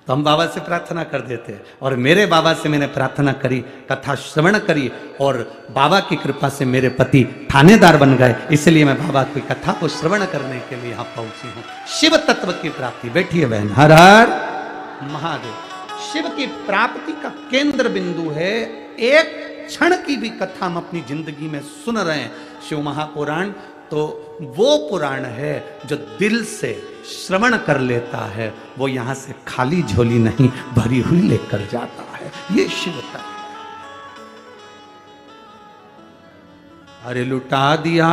तो हम बाबा से प्रार्थना कर देते हैं और मेरे बाबा से मैंने प्रार्थना करी, कथा श्रवण करी और बाबा की कृपा से मेरे पति थानेदार बन गए। इसलिए मैं बाबा की कथा को श्रवण करने के लिए यहाँ पहुंची हूँ। शिव तत्व की प्राप्ति, बैठिए बहन, हर हर महादेव। शिव की प्राप्ति का केंद्र बिंदु है। एक क्षण की भी कथा हम अपनी जिंदगी में सुन रहे हैं। शिव महापुराण तो वो पुराण है जो दिल से श्रवण कर लेता है, वो यहां से खाली झोली नहीं भरी हुई लेकर जाता है। ये शिव तत्व। अरे लुटा दिया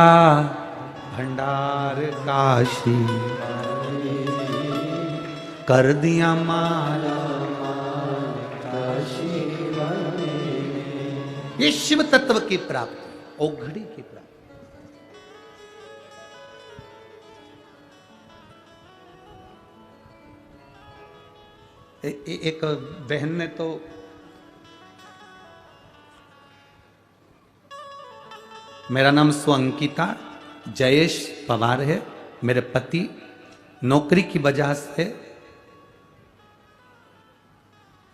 भंडार काशी, कर दिया मारा काशी। ये शिव तत्व की प्राप्ति, ओघड़ी की प्राप्ति। एक बहन ने तो मेरा नाम स्वअंकिता जयेश पवार है। मेरे पति नौकरी की वजह से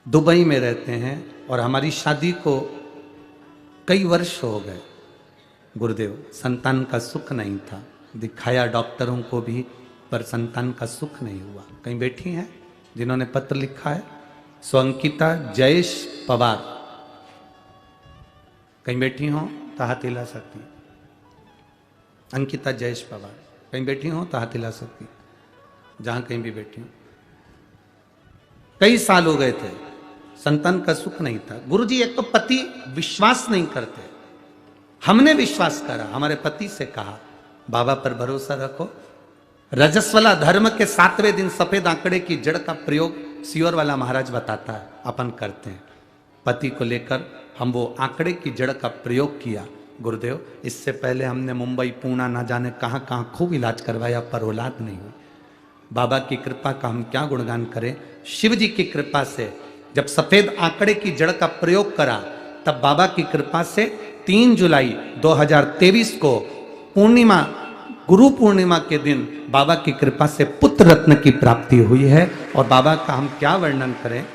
दुबई में रहते हैं और हमारी शादी को कई वर्ष हो गए। गुरुदेव, संतान का सुख नहीं था, दिखाया डॉक्टरों को भी, पर संतान का सुख नहीं हुआ। कहीं बैठी हैं जिन्होंने पत्र लिखा है, स्वअंकिता जयेश पवार, कहीं बैठी हो तो हाथ हिला सकती। अंकिता जयेश पवार, कहीं बैठी हो तो हाथ हिला सकती, जहां कहीं भी बैठी हो। कई साल हो गए थे, संतान का सुख नहीं था। गुरुजी, एक तो पति विश्वास नहीं करते, हमने विश्वास करा, हमारे पति से कहा बाबा पर भरोसा रखो। रजस्वला धर्म के 7वें दिन सफेद आंकड़े की जड़ का प्रयोग सियोर वाला महाराज बताता है, अपन करते हैं। पति को लेकर हम वो आंकड़े की जड़ का प्रयोग किया। गुरुदेव, इससे पहले हमने मुंबई, पूना, ना जाने कहां कहां खूब इलाज करवाया, पर औलाद नहीं हुई। बाबा की कृपा का हम क्या गुणगान करें। शिव जी की कृपा से जब सफेद आंकड़े की जड़ का प्रयोग करा, तब बाबा की कृपा से 3 जुलाई 2023 को पूर्णिमा, गुरु पूर्णिमा के दिन बाबा की कृपा से पुत्र रत्न की प्राप्ति हुई है। और बाबा का हम क्या वर्णन करें।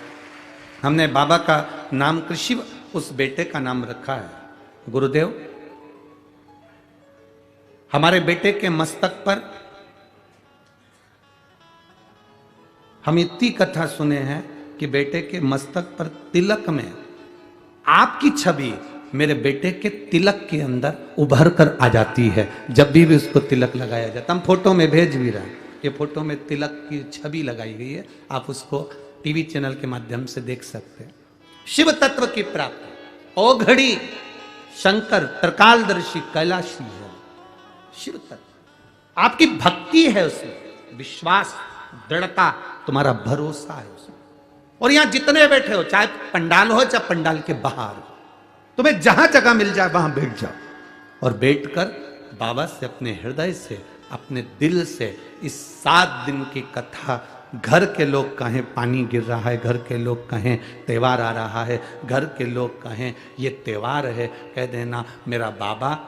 हमने बाबा का नाम कृषि, उस बेटे का नाम रखा है। गुरुदेव, हमारे बेटे के मस्तक पर हम इतनी कथा सुने हैं कि बेटे के मस्तक पर तिलक में आपकी छवि मेरे बेटे के तिलक के अंदर उभर कर आ जाती है। जब भी उसको तिलक लगाया जाता, हम फोटो में भेज भी रहे हैं, ये फोटो में तिलक की छवि लगाई गई है, आप उसको टीवी चैनल के माध्यम से देख सकते हैं। शिव तत्व की प्राप्ति, ओघड़ी शंकर त्रिकालदर्शी कैलाशी है। शिव तत्व, आपकी भक्ति है उसमें, विश्वास, दृढ़ता, तुम्हारा भरोसा है उसमें। और यहां जितने बैठे हो, चाहे पंडाल हो चाहे पंडाल के बाहर, तुम्हें जहां जगह मिल जाए वहां बैठ जाओ और बैठकर बाबा से अपने हृदय से, अपने दिल से इस 7 दिन की कथा, घर के लोग कहें पानी गिर रहा है, घर के लोग कहें त्योहार आ रहा है, घर के लोग कहें ये त्योहार है, कह देना मेरा बाबा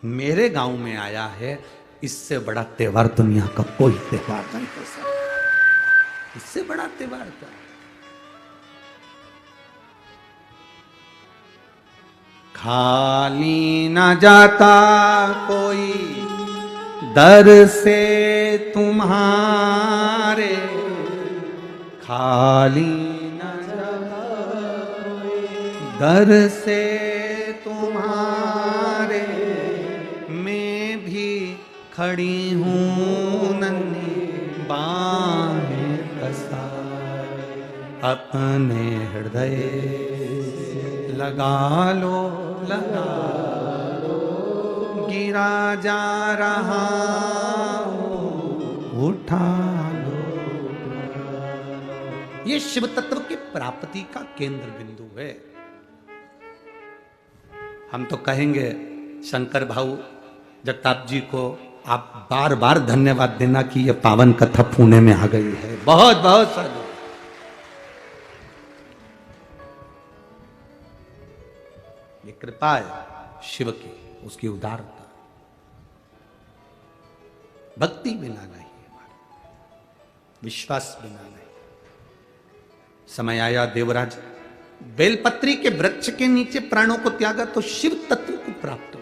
मेरे गांव में आया है। इससे बड़ा त्योहार दुनिया का कोई त्योहार नहीं हो सकता। इससे बड़ा त्योहार क्या। खाली न जाता कोई दर से तुम्हारे, खाली न जाता कोई दर से तुम्हारे, मैं भी खड़ी हूँ नन्ही बाहें पसारे, अपने हृदय लगा लो, लगा लो, गिरा जा रहा हूं, उठा लो। ये शिव तत्व की प्राप्ति का केंद्र बिंदु है। हम तो कहेंगे शंकर भाऊ जगताप जी को आप बार बार धन्यवाद देना कि ये पावन कथा पुणे में आ गई है। बहुत बहुत साधु। ये कृपा है शिव की, उसकी उदारता। भक्ति बिना नहीं, विश्वास बिना नहीं। समय आया, देवराज बेलपत्री के वृक्ष के नीचे प्राणों को त्यागा तो शिव तत्व को प्राप्त हो।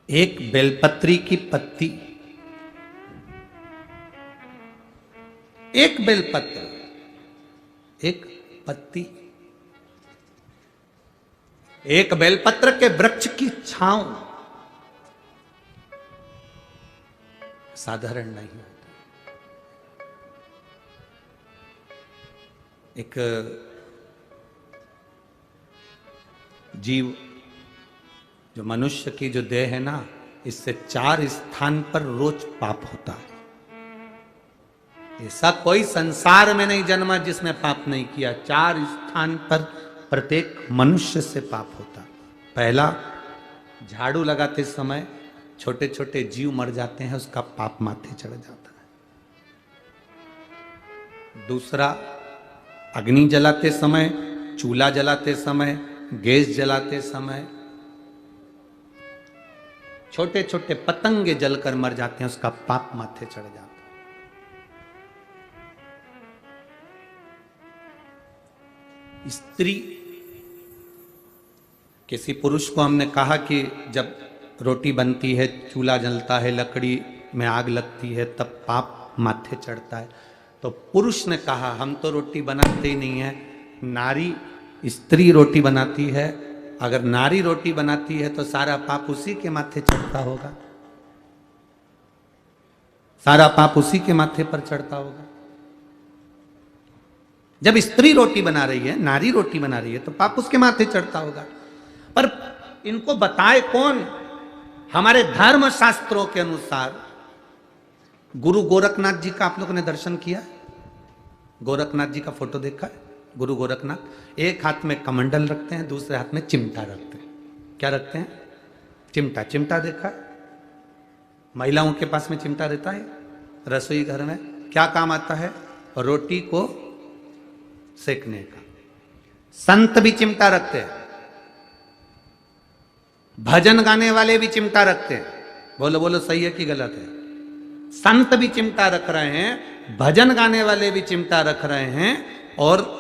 एक बेलपत्री की पत्ती, एक बेलपत्र, एक पत्ती, एक बेलपत्र के वृक्ष की छांव साधारण नहीं होती। एक जीव, जो मनुष्य की जो देह है ना, इससे 4 स्थान पर रोज पाप होता है। ऐसा कोई संसार में नहीं जन्मा जिसने पाप नहीं किया। 4 स्थान पर प्रत्येक मनुष्य से पाप होता। पहला, झाड़ू लगाते समय छोटे छोटे जीव मर जाते हैं, उसका पाप माथे चढ़ जाता है। दूसरा, अग्नि जलाते समय, चूल्हा जलाते समय, गैस जलाते समय छोटे छोटे पतंगे जलकर मर जाते हैं, उसका पाप माथे चढ़ जाता है। स्त्री, किसी पुरुष को हमने कहा कि जब रोटी बनती है, चूल्हा जलता है, लकड़ी में आग लगती है, तब पाप माथे चढ़ता है, तो पुरुष ने कहा हम तो रोटी बनाते ही नहीं है, नारी स्त्री रोटी बनाती है, अगर नारी रोटी बनाती है तो सारा पाप उसी के माथे चढ़ता होगा, सारा पाप उसी के माथे पर चढ़ता होगा। जब स्त्री रोटी बना रही है, नारी रोटी बना रही है, तो पाप उसके माथे चढ़ता होगा। पर इनको बताए कौन? हमारे धर्म शास्त्रों के अनुसार गुरु गोरखनाथ जी का आप लोगों ने दर्शन किया? गोरखनाथ जी का फोटो देखा है? गुरु गोरखनाथ एक हाथ में कमंडल रखते हैं, दूसरे हाथ में चिमटा रखते हैं। क्या रखते हैं? चिमटा। चिमटा देखा है? महिलाओं के पास में चिमटा रहता है रसोई घर में। क्या काम आता है? रोटी को सेकने का। संत भी चिमटा रखते हैं, भजन गाने वाले भी चिमटा रखते हैं। बोलो बोलो, सही है कि गलत है? संत भी चिमटा रख रहे हैं, भजन गाने वाले भी चिमटा रख रहे हैं, और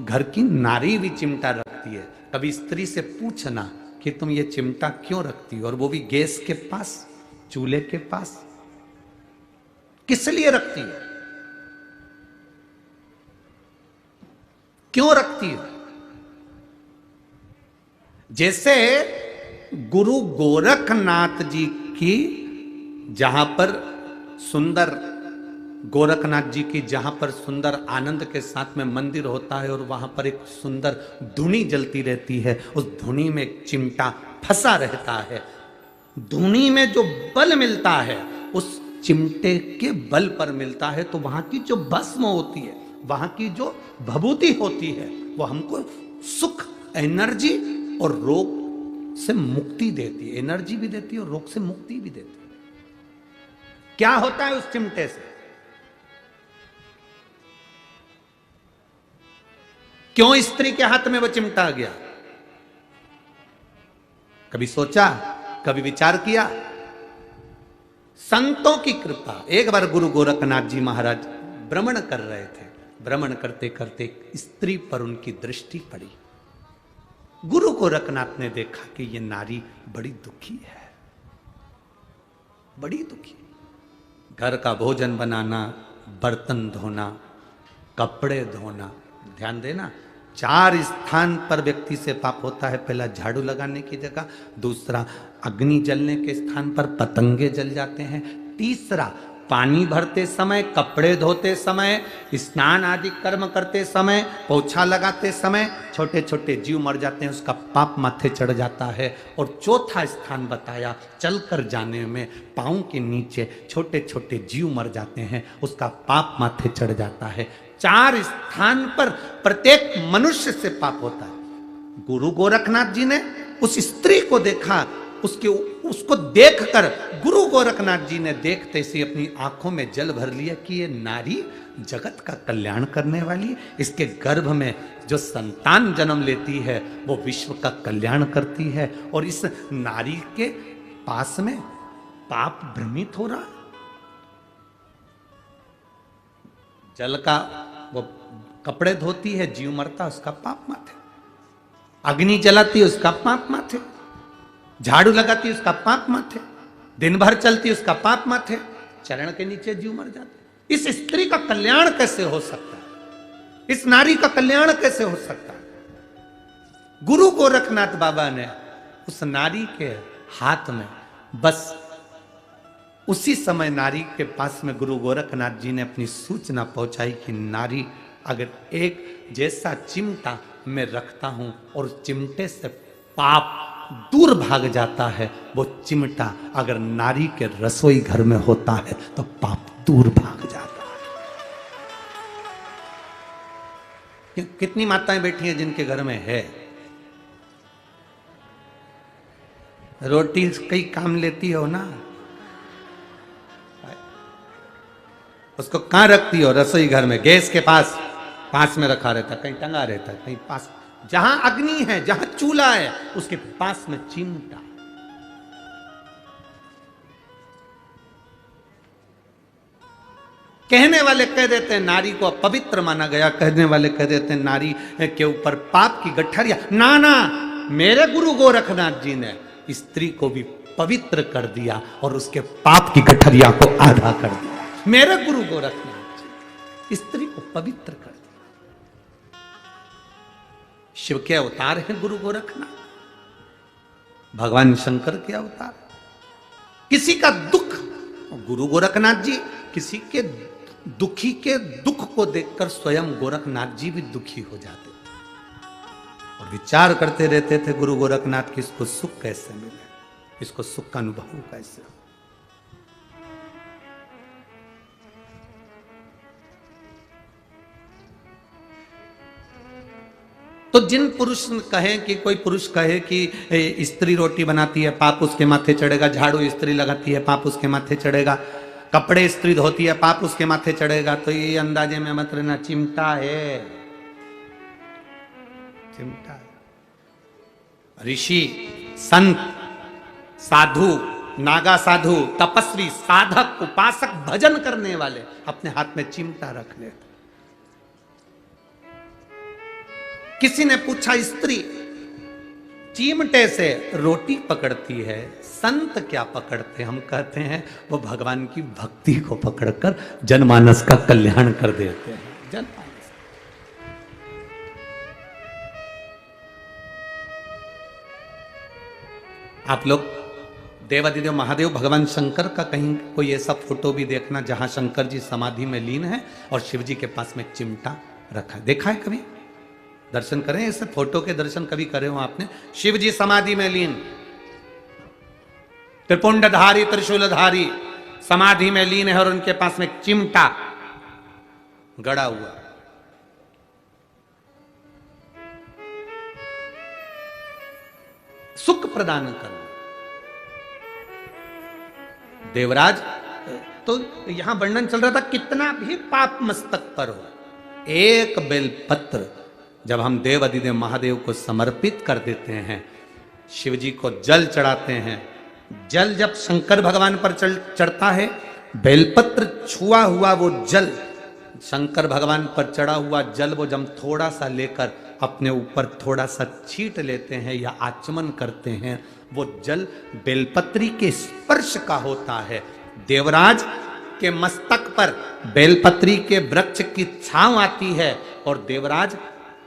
घर की नारी भी चिमटा रखती है। कभी स्त्री से पूछना कि तुम ये चिमटा क्यों रखती हो, और वो भी गैस के पास, चूल्हे के पास, किस लिए रखती है? क्यों रखती है? जैसे गुरु गोरखनाथ जी की जहां पर सुंदर, गोरखनाथ जी की जहां पर सुंदर आनंद के साथ में मंदिर होता है, और वहां पर एक सुंदर धुनी जलती रहती है, उस धुनी में एक चिमटा फंसा रहता है। धुनी में जो बल मिलता है उस चिमटे के बल पर मिलता है, तो वहां की जो भस्म होती है, वहां की जो भभूति होती है, वो हमको सुख, एनर्जी और रोग से मुक्ति देती है। एनर्जी भी देती है और रोग से मुक्ति भी देती है। क्या होता है उस चिमटे से? क्यों स्त्री के हाथ में वो चिमटा आ गया? कभी सोचा, कभी विचार किया? संतों की कृपा। एक बार गुरु गोरखनाथ जी महाराज भ्रमण कर रहे थे, भ्रमण करते करते स्त्री पर उनकी दृष्टि पड़ी। गुरु गोरखनाथ ने देखा कि ये नारी बड़ी दुखी है, बड़ी दुखी। घर का भोजन बनाना, बर्तन धोना, कपड़े धोना, ध्यान देना, 4 स्थान पर व्यक्ति से पाप होता है। पहला झाड़ू लगाने की जगह, दूसरा अग्नि जलने के स्थान पर पतंगे जल जाते हैं, तीसरा पानी भरते समय, कपड़े धोते समय, स्नान आदि कर्म करते समय, पोछा लगाते समय छोटे छोटे जीव मर जाते हैं, उसका पाप माथे चढ़ जाता है। और चौथा स्थान बताया, चलकर जाने में पाँव के नीचे छोटे छोटे जीव मर जाते हैं, उसका पाप माथे चढ़ जाता है। 4 स्थान पर प्रत्येक मनुष्य से पाप होता है। गुरु गोरखनाथ जी ने उस स्त्री को देखा, उसको देखकर गुरु गोरखनाथ जी ने देखते से अपनी आंखों में जल भर लिया कि ये नारी जगत का कल्याण करने वाली, इसके गर्भ में जो संतान जन्म लेती है वो विश्व का कल्याण करती है, और इस नारी के पास में पाप भ्रमित हो रहा। जल का वो कपड़े धोती है, जीव मरता, उसका पाप माथे। अग्नि जलाती है, उसका पाप माथे। झाड़ू लगाती है, उसका पाप माथे। दिन भर चलती है, उसका पाप माथे। चरण के नीचे जीव मर जाते। इस स्त्री का कल्याण कैसे हो सकता है? इस नारी का कल्याण कैसे हो सकता है? गुरु गोरखनाथ बाबा ने उस नारी के हाथ में, बस उसी समय नारी के पास में गुरु गोरखनाथ जी ने अपनी सूचना पहुंचाई कि नारी, अगर एक जैसा चिमटा मैं रखता हूं और चिमटे से पाप दूर भाग जाता है, वो चिमटा अगर नारी के रसोई घर में होता है तो पाप दूर भाग जाता है। कितनी माताएं बैठी हैं जिनके घर में है रोटी, कई काम लेती हो ना, उसको कहां रखती हो? रसोई घर में, गैस के पास, पास में रखा रहता, कहीं टंगा रहता, कहीं पास, जहां अग्नि है, जहां चूल्हा है, उसके पास में चिमटा। कहने वाले कह देते हैं नारी को अपवित्र माना गया, कहने वाले कह देते हैं नारी के ऊपर पाप की गठरिया। ना ना, मेरे गुरु गोरखनाथ जी ने स्त्री को भी पवित्र कर दिया और उसके पाप की गठरिया को आधा कर दिया। मेरे गुरु गोरखनाथ जी स्त्री को पवित्र कर दिया। शिव के अवतार हैं गुरु गोरखनाथ, भगवान शंकर के अवतार। किसी का दुख, गुरु गोरखनाथ जी किसी के दुखी के दुख को देखकर स्वयं गोरखनाथ जी भी दुखी हो जाते थे और विचार करते रहते थे गुरु गोरखनाथ की इसको सुख कैसे मिले, इसको सुख का अनुभव कैसे हो। तो जिन पुरुष कहे कि कोई पुरुष कहे कि स्त्री रोटी बनाती है पाप उसके माथे चढ़ेगा, झाड़ू स्त्री लगाती है पाप उसके माथे चढ़ेगा, कपड़े स्त्री धोती है पाप उसके माथे चढ़ेगा, तो ये अंदाजे में मत रहना, चिमटा है, चिमटा है। ऋषि, संत, साधु, नागा साधु, तपस्वी, साधक, उपासक, भजन करने वाले अपने हाथ में चिमटा रख लेते। किसी ने पूछा स्त्री चिमटे से रोटी पकड़ती है, संत क्या पकड़ते? हम कहते हैं वो भगवान की भक्ति को पकड़कर जनमानस का कल्याण कर देते हैं। जनमानस, आप लोग देवादिदेव महादेव भगवान शंकर का कहीं कोई ऐसा फोटो भी देखना जहां शंकर जी समाधि में लीन है और शिव जी के पास में चिमटा रखा है, देखा है कभी? दर्शन करें, ऐसे फोटो के दर्शन कभी करे हो आपने? शिव जी समाधि में लीन, त्रिपुंडधारी त्रिशूलधारी समाधि में लीन है और उनके पास में चिमटा गड़ा हुआ। सुख प्रदान करना। देवराज, तो यहां वर्णन चल रहा था कितना भी पाप मस्तक पर हो, एक बेलपत्र जब हम देव अधिदेव महादेव को समर्पित कर देते हैं, शिव जी को जल चढ़ाते हैं, जल जब शंकर भगवान पर चढ़ता है, बेलपत्र छुआ हुआ वो जल, शंकर भगवान पर चढ़ा हुआ जल, वो जब थोड़ा सा लेकर अपने ऊपर थोड़ा सा छींट लेते हैं या आचमन करते हैं, वो जल बेलपत्री के स्पर्श का होता है। देवराज के मस्तक पर बेलपत्री के वृक्ष की छांव आती है और देवराज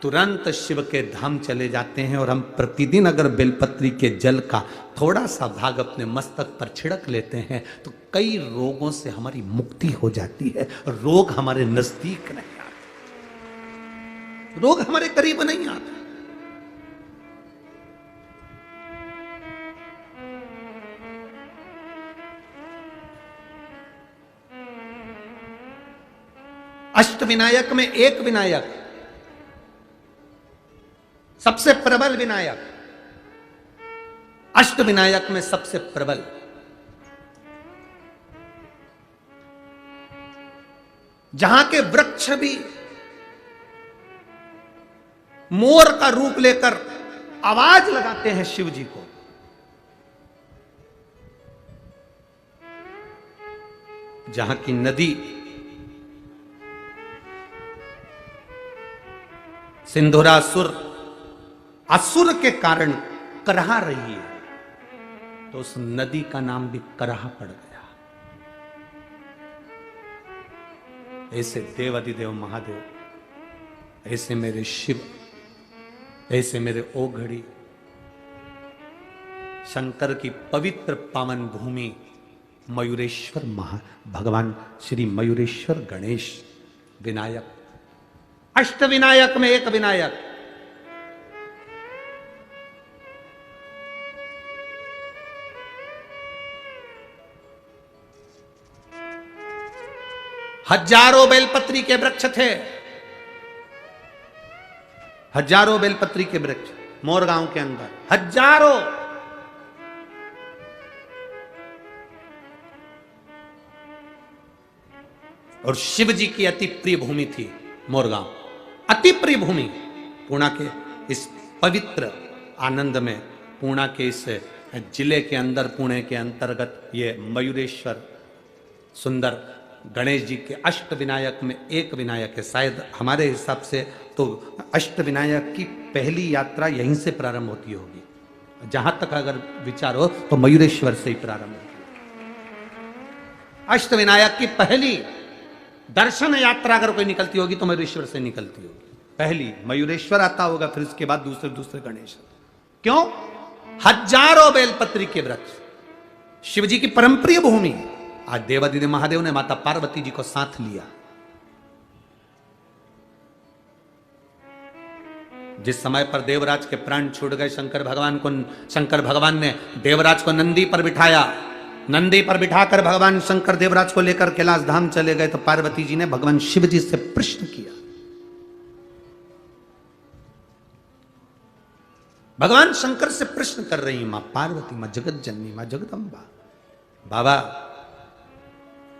तुरंत शिव के धाम चले जाते हैं। और हम प्रतिदिन अगर बेलपत्री के जल का थोड़ा सा भाग अपने मस्तक पर छिड़क लेते हैं तो कई रोगों से हमारी मुक्ति हो जाती है। रोग हमारे नजदीक नहीं आते, रोग हमारे करीब नहीं आते। अष्टविनायक में एक विनायक, सबसे प्रबल विनायक, अष्टविनायक में सबसे प्रबल, जहां के वृक्ष भी मोर का रूप लेकर आवाज लगाते हैं शिव जी को, जहां की नदी सिंधुरासुर असुर के कारण कराह रही है, तो उस नदी का नाम भी कराह पड़ गया। ऐसे देव अधिदेव महादेव, ऐसे मेरे शिव, ऐसे मेरे ओघड़ी, शंकर की पवित्र पावन भूमि मयूरेश्वर भगवान श्री मयूरेश्वर गणेश विनायक, अष्टविनायक में एक विनायक। हजारों बेलपत्री के वृक्ष थे, हजारों बेलपत्री के वृक्ष मोरगांव के अंदर, हजारों। और शिव जी की अति प्रिय भूमि थी मोरगांव। अति प्रिय भूमि पूर्णा के इस पवित्र आनंद में, पूर्णा के इस जिले के अंदर, पुणे के अंतर्गत ये मयूरेश्वर सुंदर गणेश जी के अष्ट विनायक में एक विनायक है। शायद हमारे हिसाब से तो अष्ट विनायक की पहली यात्रा यहीं से प्रारंभ होती होगी, जहां तक अगर विचार हो तो मयूरेश्वर से ही प्रारंभ होती है। अष्ट विनायक की पहली दर्शन यात्रा अगर कोई निकलती होगी तो मयूरेश्वर से निकलती होगी। पहली मयूरेश्वर आता होगा, फिर उसके बाद दूसरे दूसरे गणेश। क्यों? हजारों बेलपत्री के वृक्ष, शिव जी की परमप्रिय भूमि। आज देवादिदेव महादेव ने माता पार्वती जी को साथ लिया। जिस समय पर देवराज के प्राण छूट गए, शंकर भगवान ने देवराज को नंदी पर बिठाया। नंदी पर बिठाकर भगवान शंकर देवराज को लेकर कैलाश धाम चले गए, तो पार्वती जी ने भगवान शिव जी से प्रश्न किया। भगवान शंकर से प्रश्न कर रही मां पार्वती, मां जगत जननी, मां जगदंबा, बाबा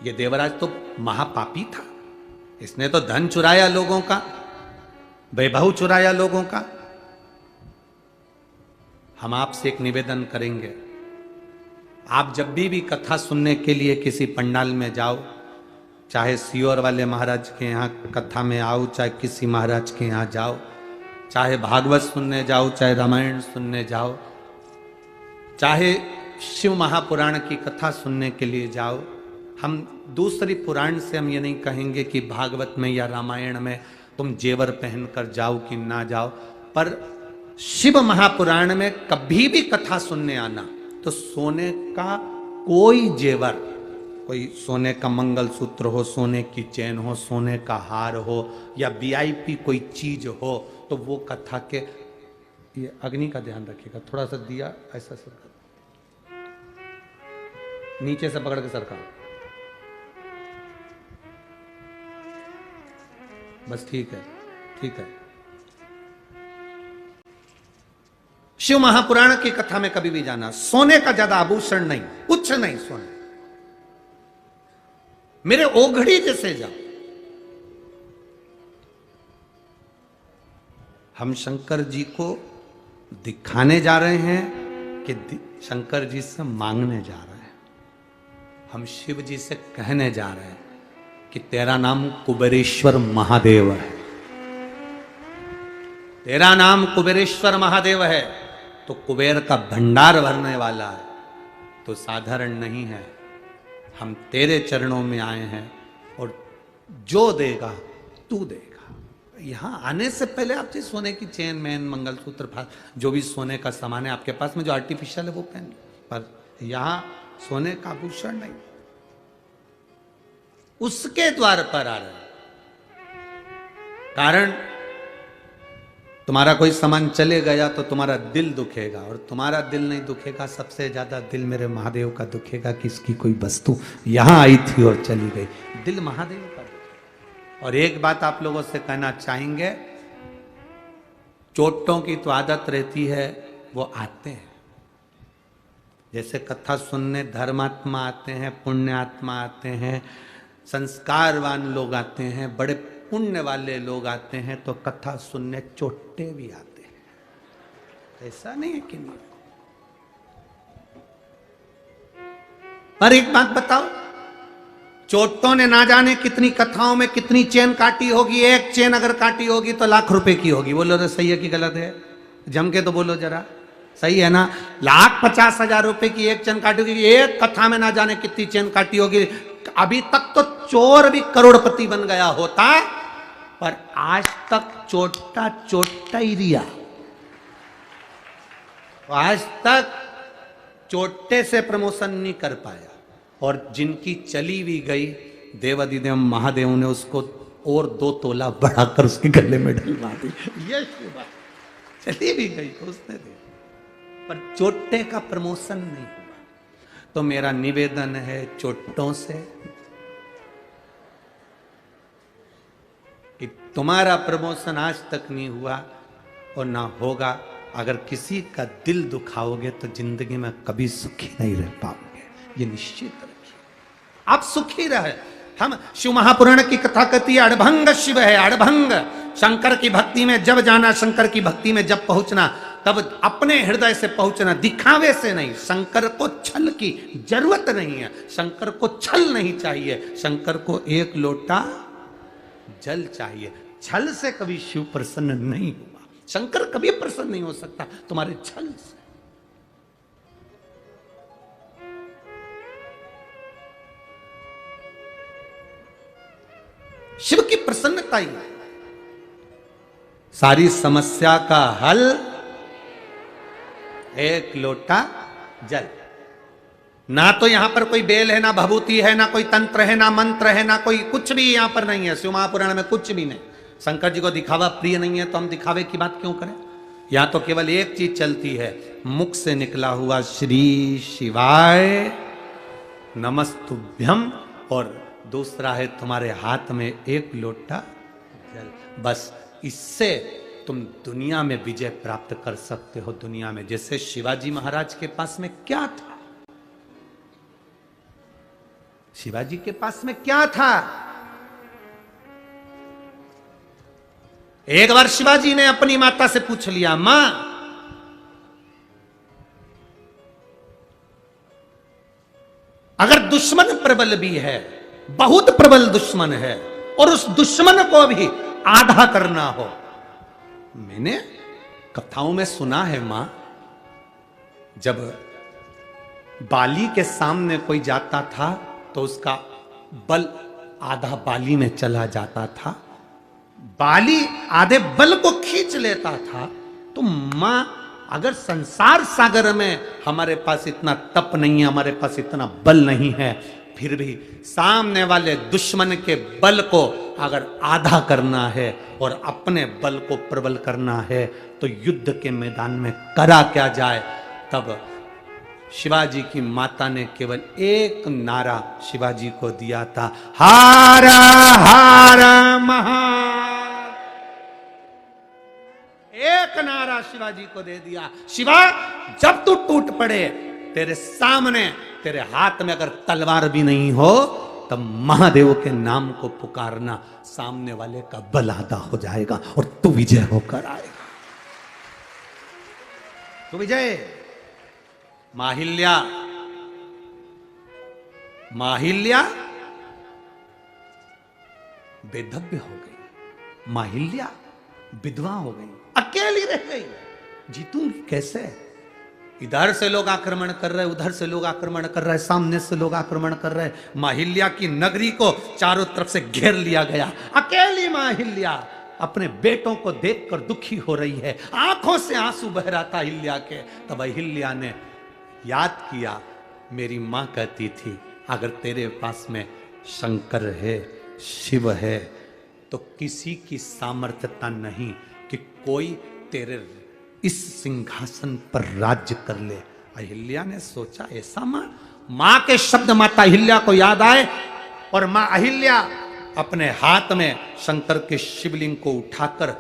ये देवराज तो महापापी था, इसने तो धन चुराया लोगों का, वैभव चुराया लोगों का। हम आपसे एक निवेदन करेंगे, आप जब भी कथा सुनने के लिए किसी पंडाल में जाओ, चाहे सियोर वाले महाराज के यहाँ कथा में आओ, चाहे किसी महाराज के यहाँ जाओ, चाहे भागवत सुनने जाओ, चाहे रामायण सुनने जाओ, चाहे शिव महापुराण की कथा सुनने के लिए जाओ, हम दूसरी पुराण से हम ये नहीं कहेंगे कि भागवत में या रामायण में तुम जेवर पहनकर जाओ कि ना जाओ, पर शिव महापुराण में कभी भी कथा सुनने आना तो सोने का कोई जेवर, कोई सोने का मंगलसूत्र हो, सोने की चेन हो, सोने का हार हो, या वीआईपी कोई चीज हो, तो वो कथा के, ये अग्नि का ध्यान रखिएगा, थोड़ा सा दिया ऐसा सरका, नीचे से पकड़ के सरका, बस ठीक है, ठीक है। शिव महापुराण की कथा में कभी भी जाना, सोने का ज्यादा आभूषण नहीं, कुछ नहीं सोने, मेरे ओघड़ी जैसे जाओ। हम शंकर जी को दिखाने जा रहे हैं कि शंकर जी से मांगने जा रहे हैं? हम शिव जी से कहने जा रहे हैं कि तेरा नाम कुबेरेश्वर महादेव है, तेरा नाम कुबेरेश्वर महादेव है, तो कुबेर का भंडार भरने वाला है, तो साधारण नहीं है। हम तेरे चरणों में आए हैं और जो देगा तू देगा। यहां आने से पहले आप जी सोने की चेन, मैन, मंगलसूत्र, जो भी सोने का सामान है आपके पास में, जो आर्टिफिशियल है वो पहन, पर यहां सोने का आभूषण नहीं, उसके द्वार पर आ रहे हैं। कारण तुम्हारा कोई सामान चले गया तो तुम्हारा दिल दुखेगा, और तुम्हारा दिल नहीं दुखेगा, सबसे ज्यादा दिल मेरे महादेव का दुखेगा कि इसकी कोई वस्तु यहां आई थी और चली गई। दिल महादेव का। और एक बात आप लोगों से कहना चाहेंगे, चोटों की तो आदत रहती है, वो आते हैं, जैसे कथा सुनने धर्मात्मा आते हैं, पुण्यात्मा आते हैं, संस्कारवान लोग आते हैं, बड़े पुण्य वाले लोग आते हैं, तो कथा सुनने चोटे भी आते हैं। ऐसा नहीं है कि नहीं। पर एक बात बताओ, चोटों ने ना जाने कितनी कथाओं में कितनी चेन काटी होगी। एक चेन अगर काटी होगी तो लाख रुपए की होगी। बोलो तो सही है कि गलत है? जम के तो बोलो जरा, सही है ना? 1,50,000 रुपए की एक चेन काटी होगी। एक कथा में ना जाने कितनी चेन काटी होगी। अभी तक तो चोर भी करोड़पति बन गया होता, पर आज तक चोटा ही रिया। आज तक चोटे से प्रमोशन नहीं कर पाया, और जिनकी चली भी गई, देवादिदेव महादेव ने उसको और 2 तोला बढ़ाकर उसके गले में डलवा दी। ये बात चली भी गई तो उसने दे, पर चोटे का प्रमोशन नहीं हुआ। तो मेरा निवेदन है चोटों से कि तुम्हारा प्रमोशन आज तक नहीं हुआ और ना होगा। अगर किसी का दिल दुखाओगे तो जिंदगी में कभी सुखी नहीं रह पाओगे, ये निश्चित रखिए। आप सुखी रहे। हम शिव महापुराण की कथा कहती है, अड़भंग शिव है, अड़भंग। शंकर की भक्ति में जब जाना, शंकर की भक्ति में जब पहुंचना, तब अपने हृदय से पहुंचना, दिखावे से नहीं। शंकर को छल की जरूरत नहीं है, शंकर को छल नहीं चाहिए, शंकर को एक लोटा जल चाहिए। छल से कभी शिव प्रसन्न नहीं हुआ, शंकर कभी प्रसन्न नहीं हो सकता तुम्हारे छल से। शिव की प्रसन्नता ही सारी समस्या का हल, एक लोटा जल। ना तो यहां पर कोई बेल है, ना भभूति है, ना कोई तंत्र है, ना मंत्र है, ना कोई कुछ भी यहां पर नहीं है। शिव महापुराण में कुछ भी नहीं। शंकर जी को दिखावा प्रिय नहीं है तो हम दिखावे की बात क्यों करें। यहां तो केवल एक चीज चलती है, मुख से निकला हुआ श्री शिवाय नमस्तुभ्यम, और दूसरा है तुम्हारे हाथ में एक लोटा जल। बस इससे तुम दुनिया में विजय प्राप्त कर सकते हो। दुनिया में जैसे शिवाजी महाराज के पास में क्या था, शिवाजी के पास में क्या था। एक बार शिवाजी ने अपनी माता से पूछ लिया, मां अगर दुश्मन प्रबल भी है, बहुत प्रबल दुश्मन है, और उस दुश्मन को भी आधा करना हो। मैंने कथाओं में सुना है मां, जब बाली के सामने कोई जाता था तो उसका बल आधा बाली में चला जाता था, बाली आधे बल को खींच लेता था। तो मां अगर संसार सागर में हमारे पास इतना तप नहीं है, हमारे पास इतना बल नहीं है, फिर भी सामने वाले दुश्मन के बल को अगर आधा करना है और अपने बल को प्रबल करना है तो युद्ध के मैदान में करा क्या जाए। तब शिवाजी की माता ने केवल एक नारा शिवाजी को दिया था, हारा हारा महा। एक नारा शिवाजी को दे दिया, शिवा जब तू टूट पड़े, तेरे सामने तेरे हाथ में अगर तलवार भी नहीं हो तब महादेव के नाम को पुकारना, सामने वाले का बल आधा हो जाएगा और तू विजय होकर आएगा। तू विजय। माहिल्या, माहिल्या बेधव्य हो गई, माहिल्या विधवा हो गई, अकेली रह गई। जीतूंगी कैसे? इधर से लोग आक्रमण कर रहे, उधर से लोग आक्रमण कर रहे, सामने से लोग आक्रमण कर रहे। माहिल्या की नगरी को चारों तरफ से घेर लिया गया। अकेली माहिल्या अपने बेटों को देखकर दुखी हो रही है, आंखों से आंसू बह रहा था अहिल्या के। तब अहिल्या ने याद किया, मेरी मां कहती थी अगर तेरे पास में शंकर है, शिव है, तो किसी की सामर्थ्यता नहीं कि कोई तेरे इस सिंहासन पर राज्य कर ले। अहिल्या ने सोचा, ऐसा मां के शब्द माता अहिल्या को याद आए और मां अहिल्या अपने हाथ में शंकर के शिवलिंग को उठाकर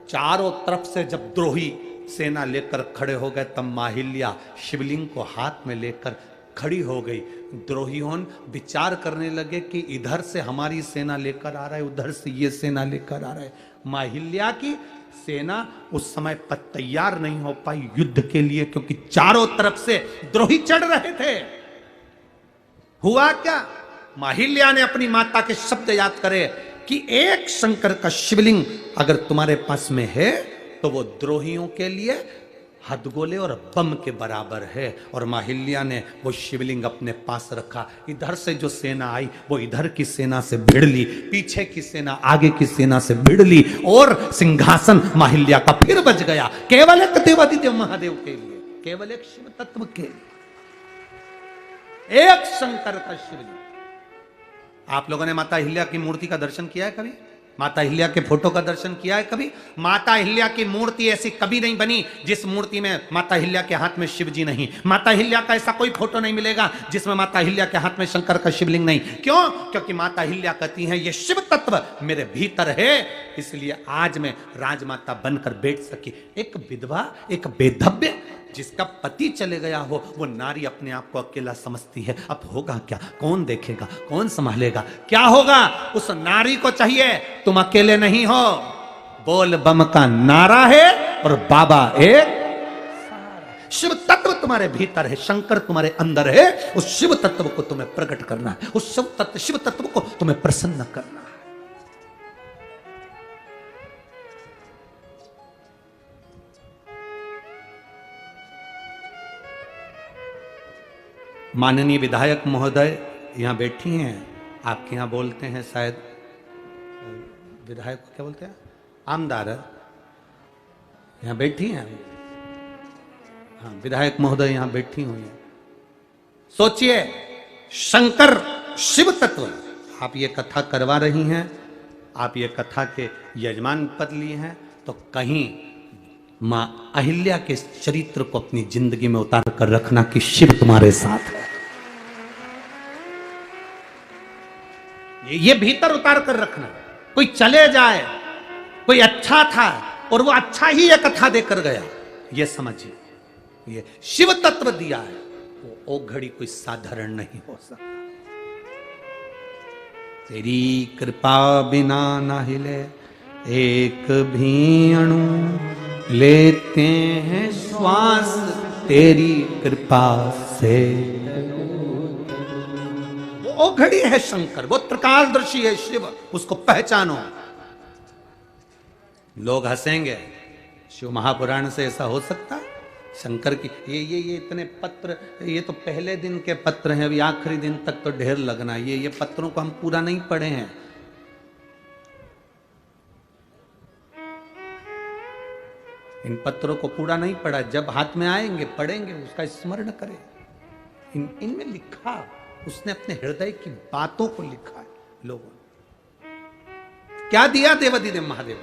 चारों तरफ से जब द्रोही सेना लेकर खड़े हो गए, तब मां अहिल्या शिवलिंग को हाथ में लेकर खड़ी हो गई। द्रोहियों विचार करने लगे कि इधर से हमारी सेना लेकर आ रहा है, उधर से ये सेना लेकर आ रहा है। मां अहिल्या की सेना उस समय पर तैयार नहीं हो पाई युद्ध के लिए, क्योंकि चारों तरफ से द्रोही चढ़ रहे थे। हुआ क्या? मां अहिल्या ने अपनी माता के शब्द याद करे कि एक शंकर का शिवलिंग अगर तुम्हारे पास में है तो वो द्रोहियों के लिए हथगोले और बम के बराबर है। और मां अहिल्या ने वो शिवलिंग अपने पास रखा। इधर से जो सेना आई वो इधर की सेना से भिड़ ली, पीछे की सेना आगे की सेना से भिड़ ली, और सिंहासन मां अहिल्या का फिर बच गया, केवल एक देवादिदेव महादेव के लिए, केवल एक शिव तत्व के लिए, एक शंकर का शिवलिंग। आप लोगों ने माता अहिल्या की मूर्ति का दर्शन किया है कभी? माता अहिल्या के फोटो का दर्शन किया है कभी? माता अहिल्या की मूर्ति ऐसी कभी नहीं बनी जिस मूर्ति में माता अहिल्या के हाथ में शिव जी नहीं। माता अहिल्या का ऐसा कोई फोटो नहीं मिलेगा जिसमें माता अहिल्या के हाथ में शंकर का शिवलिंग नहीं। क्यों? क्योंकि माता अहिल्या कहती हैं ये शिव तत्व मेरे भीतर है, इसलिए आज मैं राजमाता बनकर बैठ सकी। एक विधवा, एक बेधव्य जिसका पति चले गया हो, वो नारी अपने आप को अकेला समझती है। अब होगा क्या? कौन देखेगा? कौन संभालेगा? क्या होगा? उस नारी को चाहिए तुम अकेले नहीं हो, बोल बम का नारा है और बाबा एक शिव तत्व तुम्हारे भीतर है, शंकर तुम्हारे अंदर है। उस शिव तत्व को तुम्हें प्रकट करना है, उस शिव तत्व को तुम्हें प्रसन्न करना है। माननीय विधायक महोदय यहां बैठी हैं, आपके यहां बोलते हैं शायद विधायक को क्या बोलते हैं, आमदार यहां बैठी हैं। हाँ, विधायक महोदय यहां बैठी हुई हैं। सोचिए, शंकर शिव तत्व, आप ये कथा करवा रही हैं, आप ये कथा के यजमान पद लिए हैं, तो कहीं मां अहिल्या के चरित्र को अपनी जिंदगी में उतार कर रखना कि शिव तुम्हारे साथ है। ये भीतर उतार कर रखना। कोई चले जाए, कोई अच्छा था और वो अच्छा ही ये कथा देकर गया, ये समझिए, ये शिव तत्व दिया है, वो घड़ी कोई साधारण नहीं हो सकता। तेरी कृपा बिना ना हिले एक भी अणु, लेते हैं श्वास तेरी कृपा से। वो घड़ी है शंकर, वो त्रिकालदर्शी है शिव, उसको पहचानो। लोग हंसेंगे, शिव महापुराण से ऐसा हो सकता है? शंकर की ये इतने पत्र, ये तो पहले दिन के पत्र हैं, अभी आखिरी दिन तक तो ढेर लगना। ये पत्रों को हम पूरा नहीं पढ़े हैं। इन पत्रों को पूरा नहीं पढ़ा, जब हाथ में आएंगे पढ़ेंगे, उसका स्मरण करें। इनमें लिखा, उसने अपने हृदय की बातों को लिखा है। लोगों ने क्या दिया देवाधिदेव महादेव,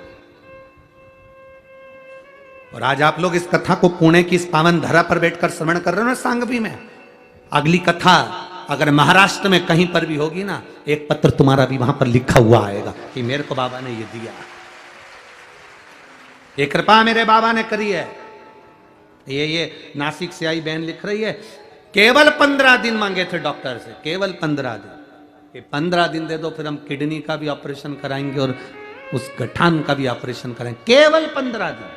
और आज आप लोग इस कथा को पुणे की इस पावन धरा पर बैठकर श्रवण कर रहे हो ना, सांगवी में। अगली कथा अगर महाराष्ट्र में कहीं पर भी होगी ना, एक पत्र तुम्हारा भी वहां पर लिखा हुआ आएगा कि मेरे को बाबा ने ये दिया, ये कृपा मेरे बाबा ने करी है। ये नासिक से आई बहन लिख रही है, केवल 15 दिन मांगे थे डॉक्टर से, केवल 15 दिन। ये 15 दिन दे दो, फिर हम किडनी का भी ऑपरेशन कराएंगे और उस गठान का भी ऑपरेशन कराएंगे। केवल 15 दिन।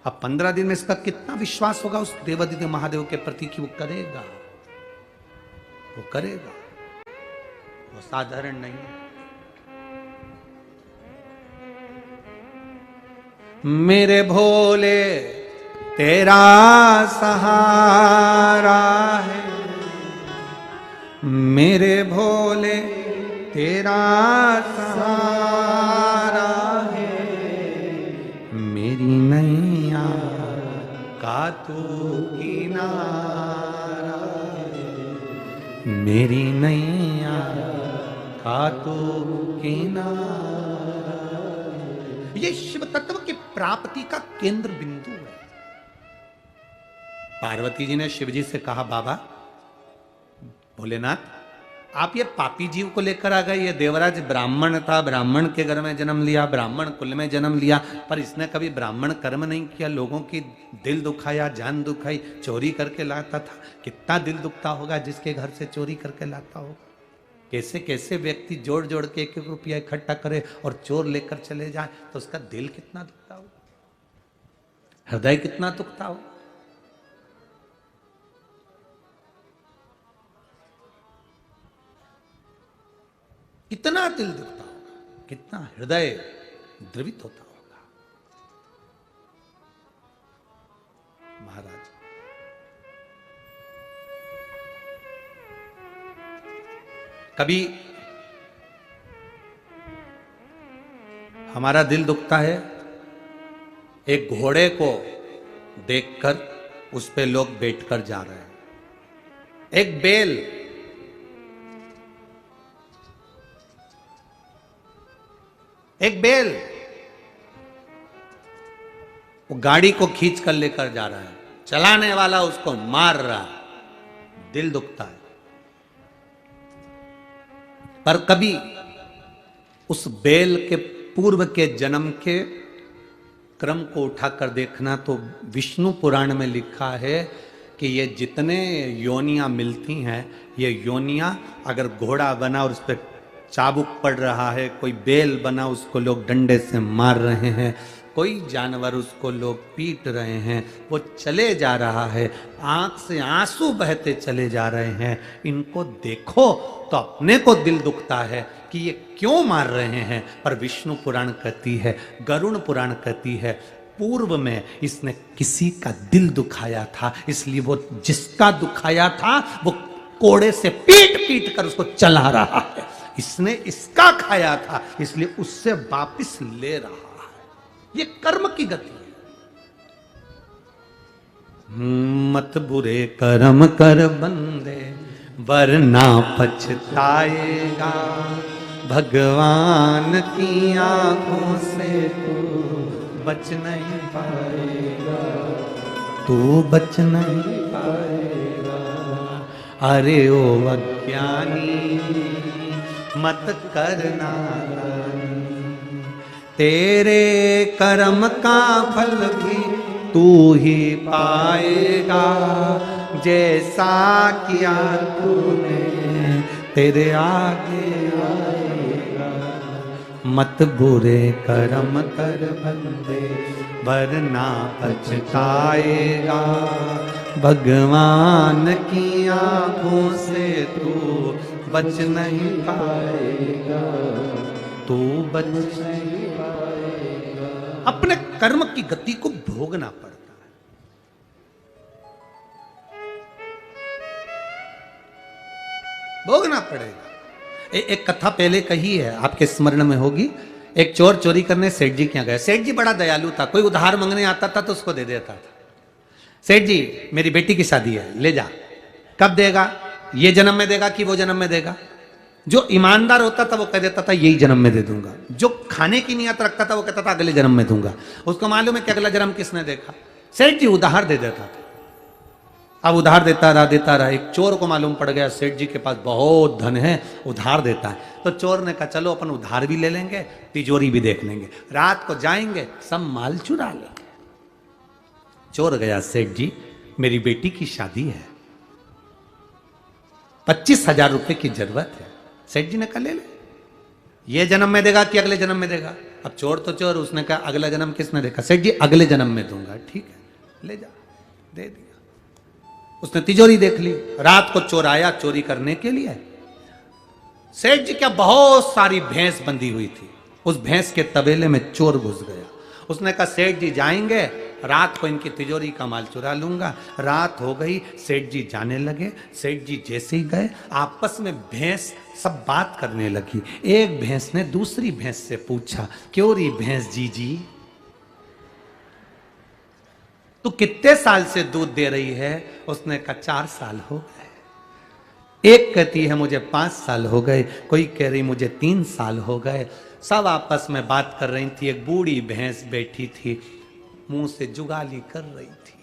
अब 15 दिन में इसका कितना विश्वास होगा उस देवाधिदेव महादेव के प्रति कि वो करेगा, वो करेगा, वो साधारण नहीं है। मेरे भोले तेरा सहारा है, मेरे भोले तेरा सहारा है, मेरी नैया का तू किनारा है, मेरी नैया का तू किनारा। ये शिव तत्व की प्राप्ति का केंद्र बिंदु है। पार्वती जी ने शिव जी से कहा, बाबा भोलेनाथ, आप ये पापी जीव को लेकर आ गए। ये देवराज ब्राह्मण था, ब्राह्मण के घर में जन्म लिया, ब्राह्मण कुल में जन्म लिया, पर इसने कभी ब्राह्मण कर्म नहीं किया, लोगों की दिल दुखाया, जान दुखाई, चोरी करके लाता था। कितना दिल दुखता होगा जिसके घर से चोरी करके लाता होगा। कैसे कैसे व्यक्ति जोड़ जोड़ के 1-1 रुपया इकट्ठा करे और चोर लेकर चले जाए, तो उसका दिल कितना दुखता हो, हृदय कितना दुखता हो। कितना दिल दुखता होगा, कितना हृदय द्रवित होता होगा। महाराज, कभी हमारा दिल दुखता है एक घोड़े को देखकर, उस पे लोग बैठकर जा रहे हैं, एक बैल, एक बैल वो गाड़ी को खींच कर लेकर जा रहा है, चलाने वाला उसको मार रहा है, दिल दुखता है। पर कभी उस बैल के पूर्व के जन्म के क्रम को उठाकर देखना, तो विष्णु पुराण में लिखा है कि ये जितने योनियां मिलती हैं, ये योनियां अगर घोड़ा बना और उस पर चाबुक पड़ रहा है, कोई बेल बना उसको लोग डंडे से मार रहे हैं, कोई जानवर उसको लोग पीट रहे हैं, वो चले जा रहा है, आंख से आंसू बहते चले जा रहे हैं। इनको देखो तो अपने को दिल दुखता है कि ये क्यों मार रहे हैं। पर विष्णु पुराण कहती है, गरुड़ पुराण कहती है, पूर्व में इसने किसी का दिल दुखाया था, इसलिए वो जिसका दुखाया था वो कोड़े से पीट पीट कर उसको चला रहा है। इसने इसका खाया था, इसलिए उससे वापिस ले रहा है। ये कर्म की गति है। मत बुरे कर्म कर बंदे, वरना पछताएगा। भगवान की आंखों से तू बच नहीं पाएगा, तू बच नहीं पाएगा। अरे ओ अज्ञानी मत करना, तेरे कर्म का फल भी तू ही पाएगा। जैसा किया तूने तेरे आगे आएगा। मत बुरे कर्म कर बंदे, वरना पछताएगा। भगवान की आंखों से तू बच नहीं पाएगा, तू बच नहीं पाएगा। अपने कर्म की गति को भोगना पड़ता है। भोगना पड़ेगा। एक कथा पहले कही है, आपके स्मरण में होगी। एक चोर चोरी करने सेठ जी के यहाँ गया। सेठ जी बड़ा दयालु था, कोई उधार मांगने आता था तो उसको दे देता था। सेठ जी, मेरी बेटी की शादी है, ले जा। कब देगा? ये जन्म में देगा कि वो जन्म में देगा? जो ईमानदार होता था वो कह देता था यही जन्म में दे दूंगा। जो खाने की नियत रखता था वो कहता था अगले जन्म में दूंगा। उसको मालूम है कि अगला जन्म किसने देखा। सेठ जी उधार दे देता था। अब उधार देता रहा। एक चोर को मालूम पड़ गया सेठ जी के पास बहुत धन है, उधार देता है। तो चोर ने कहा चलो अपन उधार भी ले लेंगे, तिजोरी भी देख लेंगे, रात को जाएंगे सब माल चुरा लेंगे। चोर गया, सेठ जी मेरी बेटी की शादी है, 25,000 रुपए की जरूरत है। सेठ जी ने कहा ले ले। ये जन्म में देगा कि अगले जन्म में देगा? अब चोर तो चोर, उसने कहा अगला जन्म किसने देखा? सेठ जी अगले जन्म में दूंगा। ठीक है ले जा, दे दिया। उसने तिजोरी देख ली। रात को चोर आया चोरी करने के लिए। सेठ जी क्या बहुत सारी भैंस बंधी हुई थी, उस भैंस के तबेले में चोर घुस गया। उसने कहा सेठ जी जाएंगे, रात को इनकी तिजोरी का माल चुरा लूंगा। रात हो गई, सेठ जी जाने लगे। सेठ जी जैसे ही गए, आपस में भैंस सब बात करने लगी। एक भैंस ने दूसरी भैंस से पूछा, क्यों री भैंस जी तू कितने साल से दूध दे रही है? उसने कहा 4 साल हो गए। एक कहती है मुझे 5 साल हो गए, कोई कह रही मुझे 3 साल हो गए। सब आपस में बात कर रही थी। एक बूढ़ी भैंस बैठी थी, मुंह से जुगाली कर रही थी।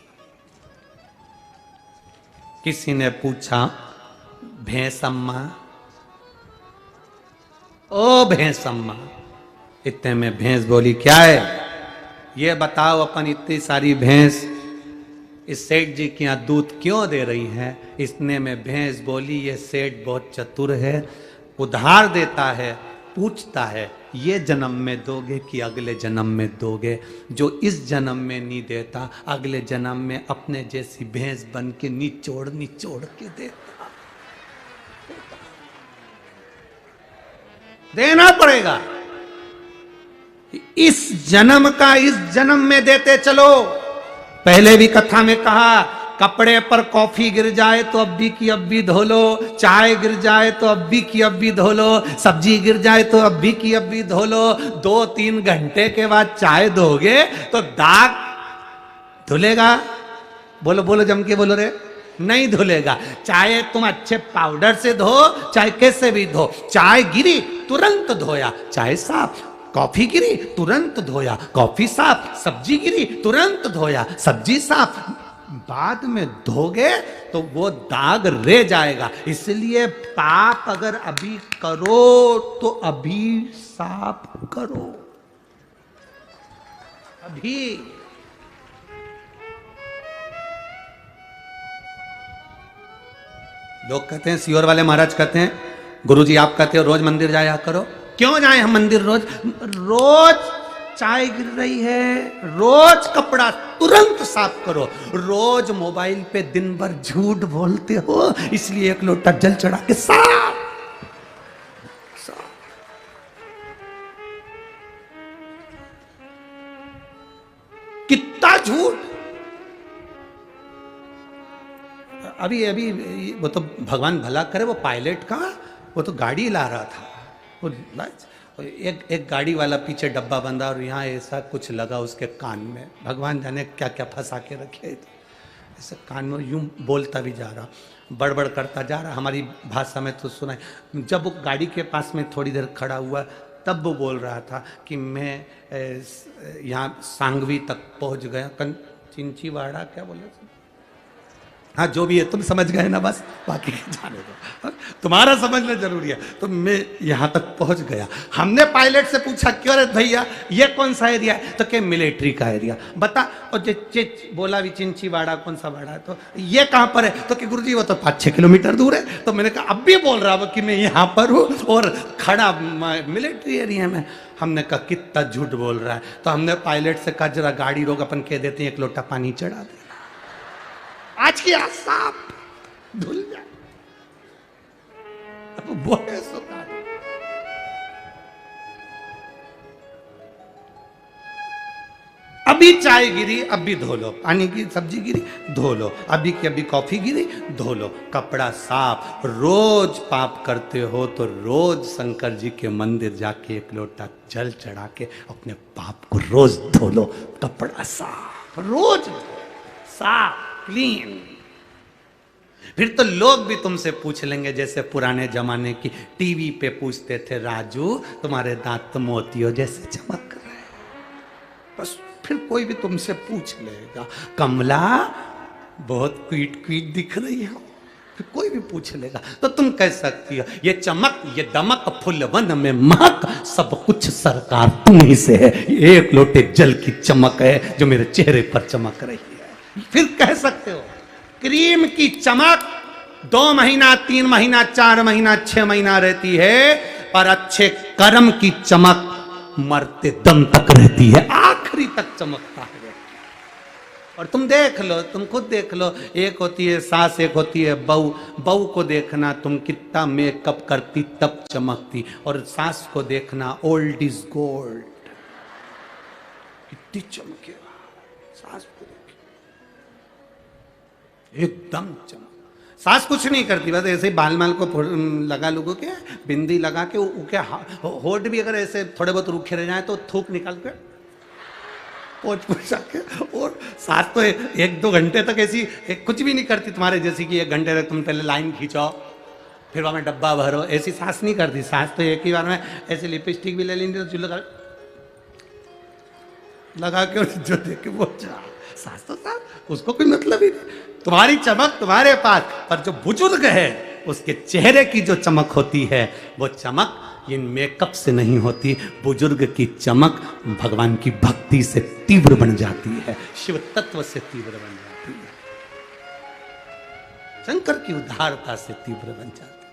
किसी ने पूछा भैंस अम्मा, ओ भैंस अम्मा। इतने में भैंस बोली क्या है ये बताओ, अपन इतनी सारी भैंस इस सेठ जी के यहाँ दूध क्यों दे रही हैं? इतने में भैंस बोली ये सेठ बहुत चतुर है, उधार देता है, पूछता है ये जन्म में दोगे कि अगले जन्म में दोगे। जो इस जन्म में नहीं देता अगले जन्म में अपने जैसी भैंस बन के निचोड़ के देता। देना पड़ेगा। इस जन्म का इस जन्म में देते चलो। पहले भी कथा में कहा, कपड़े पर कॉफी गिर जाए तो अभी की अभी धो लो, चाय गिर जाए तो अभी की अभी धो लो, सब्जी गिर जाए तो अभी की अभी धो लो। 2-3 घंटे के बाद चाय धोगे तो दाग धुलेगा? बोलो बोलो जम के बोलो रे, नहीं धुलेगा। चाहे तुम अच्छे पाउडर से धो, चाहे कैसे भी धो, चाय गिरी तुरंत धोया, चाय साफ। कॉफी गिरी तुरंत धोया, कॉफी साफ। सब्जी गिरी तुरंत धोया, सब्जी साफ। बाद में धोगे तो वो दाग रह जाएगा। इसलिए पाप अगर अभी करो तो अभी साफ करो, अभी। लोग कहते हैं, सियोर वाले महाराज कहते हैं, गुरुजी आप कहते हो रोज मंदिर जाया करो। क्यों जाए हम मंदिर रोज? रोज चाय गिर रही है, रोज कपड़ा तुरंत साफ करो, रोज मोबाइल पे दिन भर झूठ बोलते हो, इसलिए एक लोटा जल चढ़ा के साफ। कितना झूठ। अभी अभी वो तो भगवान भला करे, वो पायलट का वो तो गाड़ी ला रहा था, वो एक गाड़ी वाला पीछे डब्बा बंधा और यहाँ ऐसा कुछ लगा उसके कान में, भगवान जाने क्या क्या फंसा के रखे, ऐसे कान में यूं बोलता भी जा रहा, बड़बड़ करता जा रहा। हमारी भाषा में तो सुना है। जब वो गाड़ी के पास में थोड़ी देर खड़ा हुआ तब वो बोल रहा था कि मैं यहाँ सांगवी तक पहुँच गया, चिंचीवाड़ा क्या बोले, हाँ जो भी है तुम समझ गए ना, बस बाकी जाने दो, तुम्हारा समझना जरूरी है। तो मैं यहाँ तक पहुँच गया। हमने पायलट से पूछा क्यों रे भैया ये कौन सा एरिया है, तो क्या मिलिट्री का एरिया बता, और बोला भी चिंचीवाड़ा कौन सा वाड़ा है, तो ये कहाँ पर है, तो कि गुरुजी वो तो 5-6 किलोमीटर दूर है। तो मैंने कहा अब भी बोल रहा वो कि मैं यहाँ पर हूँ और खड़ा मिलिट्री एरिया में। हमने कहा कितना झूठ बोल रहा है। तो हमने पायलट से कहा जरा गाड़ी रोक, अपन कह देते हैं एक लोटा पानी चढ़ा दे, आज की आज साफ धुल जाए। बोले सुना अभी चाय गिरी अभी धो लो, पानी की सब्जी गिरी धो लो, अभी की अभी कॉफी गिरी धो लो, कपड़ा साफ। रोज पाप करते हो तो रोज शंकर जी के मंदिर जाके एक लोटा जल चढ़ा के अपने पाप को रोज धो लो, कपड़ा साफ, रोज साफ क्लीन। फिर तो लोग भी तुमसे पूछ लेंगे जैसे पुराने जमाने की टीवी पे पूछते थे, राजू तुम्हारे दांत तो मोतियों जैसे चमक रहे हैं। बस फिर कोई भी तुमसे पूछ लेगा, कमला बहुत क्वीट क्वीट दिख रही हो, फिर कोई भी पूछ लेगा तो तुम कह सकती हो ये चमक ये दमक फुलवन में महक सब कुछ सरकार तुम्हीं से है, एक लोटे जल की चमक है जो मेरे चेहरे पर चमक रही है। फिर कह सकते हो क्रीम की चमक 2 महीना 3 महीना 4 महीना 6 महीना रहती है, पर अच्छे कर्म की चमक मरते दम तक रहती है, आखिरी तक चमकता है। और तुम देख लो, तुम खुद देख लो, एक होती है सास, एक होती है बहू। बहू को देखना तुम कितना मेकअप करती तब चमकती, और सास को देखना ओल्ड इज गोल्ड, कितनी चमकेगा सास को एकदम चमक। सास कुछ नहीं करती, बस ऐसे ही बाल माल को लगा लोगों के बिंदी लगा के उनके होठ भी अगर ऐसे थोड़े बहुत रूखे रह जाए तो थूक निकाल के पोंछ पोछा के। और सास तो 1-2 घंटे तक ऐसी कुछ भी नहीं करती तुम्हारे जैसी कि 1 घंटे तक तुम पहले लाइन खींचो फिर वहां डब्बा भरो, ऐसी सास नहीं करती। सास तो एक ही बार में ऐसे लिपस्टिक भी ले लेंगे तो लगा के जो देखे वो सास तो सास, उसको कोई मतलब ही नहीं। तुम्हारी चमक तुम्हारे पास, पर जो बुजुर्ग है उसके चेहरे की जो चमक होती है वो चमक इन मेकअप से नहीं होती। बुजुर्ग की चमक भगवान की भक्ति से तीव्र बन जाती है, शिव तत्व से तीव्र बन जाती है, शंकर की उदारता से तीव्र बन जाती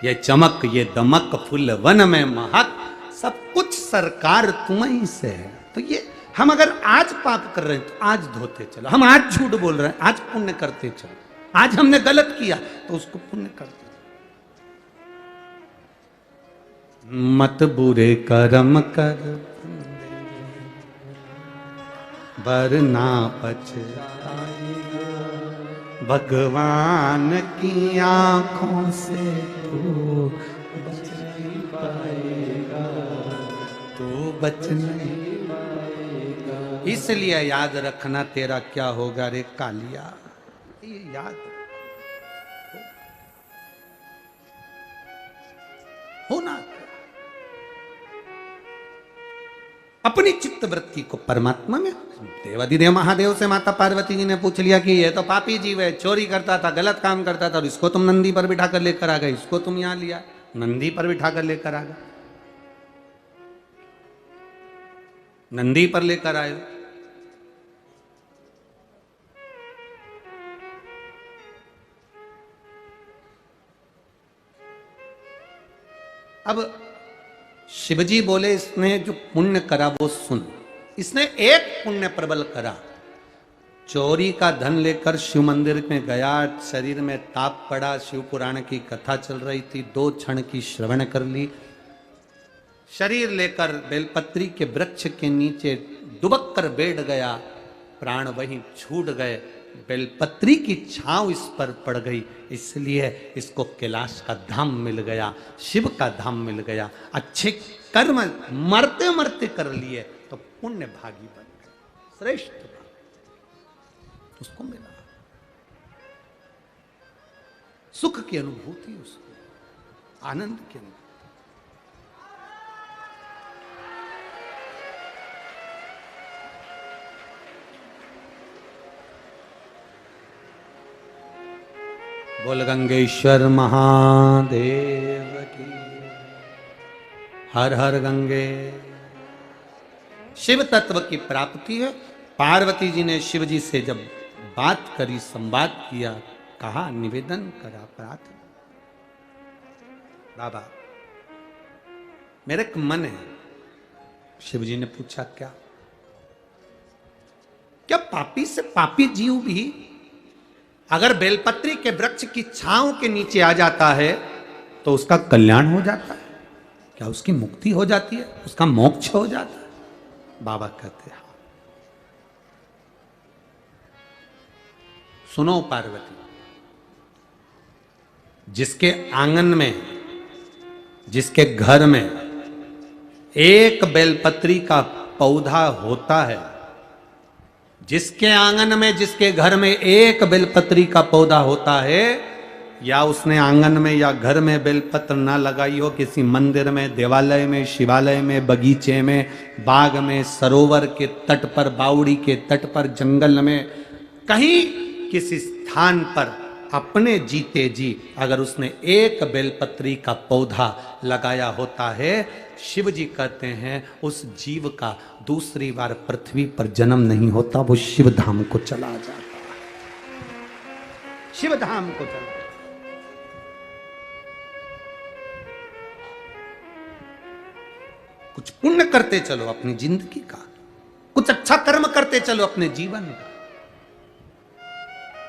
है। ये चमक ये दमक फूल वन में महक सब कुछ सरकार तुम्हीं से है। तो ये हम अगर आज पाप कर रहे हैं तो आज धोते चलो, हम आज झूठ बोल रहे हैं आज पुण्य करते चलो, आज हमने गलत किया तो उसको पुण्य करते। मत बुरे कर्म कर वरना पछताएगा, भगवान की आंखों से तू बच नहीं पाएगा, तू बच नहीं। इसलिए याद रखना तेरा क्या होगा रे कालिया, ये याद होना। अपनी चित्त वृत्ति को परमात्मा में। देवाधिदेव महादेव से माता पार्वती जी ने पूछ लिया कि ये तो पापी जीव है, चोरी करता था, गलत काम करता था, और इसको तुम नंदी पर बिठा कर लेकर आ गए, इसको तुम यहां लिया नंदी पर बिठा कर लेकर आ गए, नंदी पर लेकर आए। अब शिवजी बोले इसने जो पुण्य करा वो सुन। इसने एक पुण्य प्रबल करा, चोरी का धन लेकर शिव मंदिर में गया, शरीर में ताप पड़ा, शिव पुराण की कथा चल रही थी, 2 क्षण की श्रवण कर ली, शरीर लेकर बेलपत्री के वृक्ष के नीचे दुबक कर बैठ गया, प्राण वहीं छूट गए, बेलपत्री की छांव इस पर पड़ गई, इसलिए इसको कैलाश का धाम मिल गया, शिव का धाम मिल गया। अच्छे कर्म मरते मरते कर लिए तो पुण्य भागी बन गए, श्रेष्ठ उसको मिला, सुख की अनुभूति, उसको आनंद की अनुभूति। बोल गंगेश्वर महादेव की, हर हर गंगे। शिव तत्व की प्राप्ति है। पार्वती जी ने शिव जी से जब बात करी, संवाद किया, कहा, निवेदन करा, प्रार्थना, बाबा मेरे एक मन है। शिव जी ने पूछा, क्या? क्या पापी से पापी जीव भी अगर बेलपत्री के वृक्ष की छांव के नीचे आ जाता है तो उसका कल्याण हो जाता है? क्या उसकी मुक्ति हो जाती है, उसका मोक्ष हो जाता है? बाबा कहते हैं, सुनो पार्वती, जिसके आंगन में, जिसके घर में एक बेलपत्री का पौधा होता है, जिसके आंगन में, जिसके घर में एक बेलपत्री का पौधा होता है, या उसने आंगन में या घर में बेलपत्र ना लगाई हो, किसी मंदिर में, देवालय में, शिवालय में, बगीचे में, बाग में, सरोवर के तट पर, बावड़ी के तट पर, जंगल में, कहीं किसी स्थान पर अपने जीते जी अगर उसने एक बेलपत्री का पौधा लगाया होता है, शिव जी कहते हैं उस जीव का दूसरी बार पृथ्वी पर जन्म नहीं होता, वो शिव धाम को चला जाता है, शिव धाम को चला। कुछ पुण्य करते चलो अपनी जिंदगी का, कुछ अच्छा कर्म करते चलो अपने जीवन का।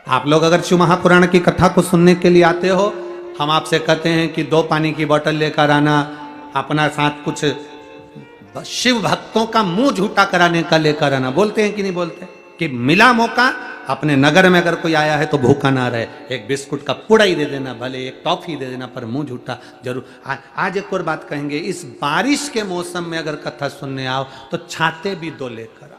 आप लोग अगर शिव महापुराण की कथा को सुनने के लिए आते हो, हम आपसे कहते हैं कि 2 पानी की बोतल लेकर आना, अपना साथ कुछ शिव भक्तों का मुंह झूठा कराने का लेकर आना। बोलते हैं कि नहीं बोलते? कि मिला मौका, अपने नगर में अगर कोई आया है तो भूखा ना रहे, एक बिस्कुट का पुड़ा ही दे देना, भले एक टॉफी दे देना, पर मुंह झूठा जरूर। आज एक और बात कहेंगे, इस बारिश के मौसम में अगर कथा सुनने आओ तो छाते भी 2 लेकर आना।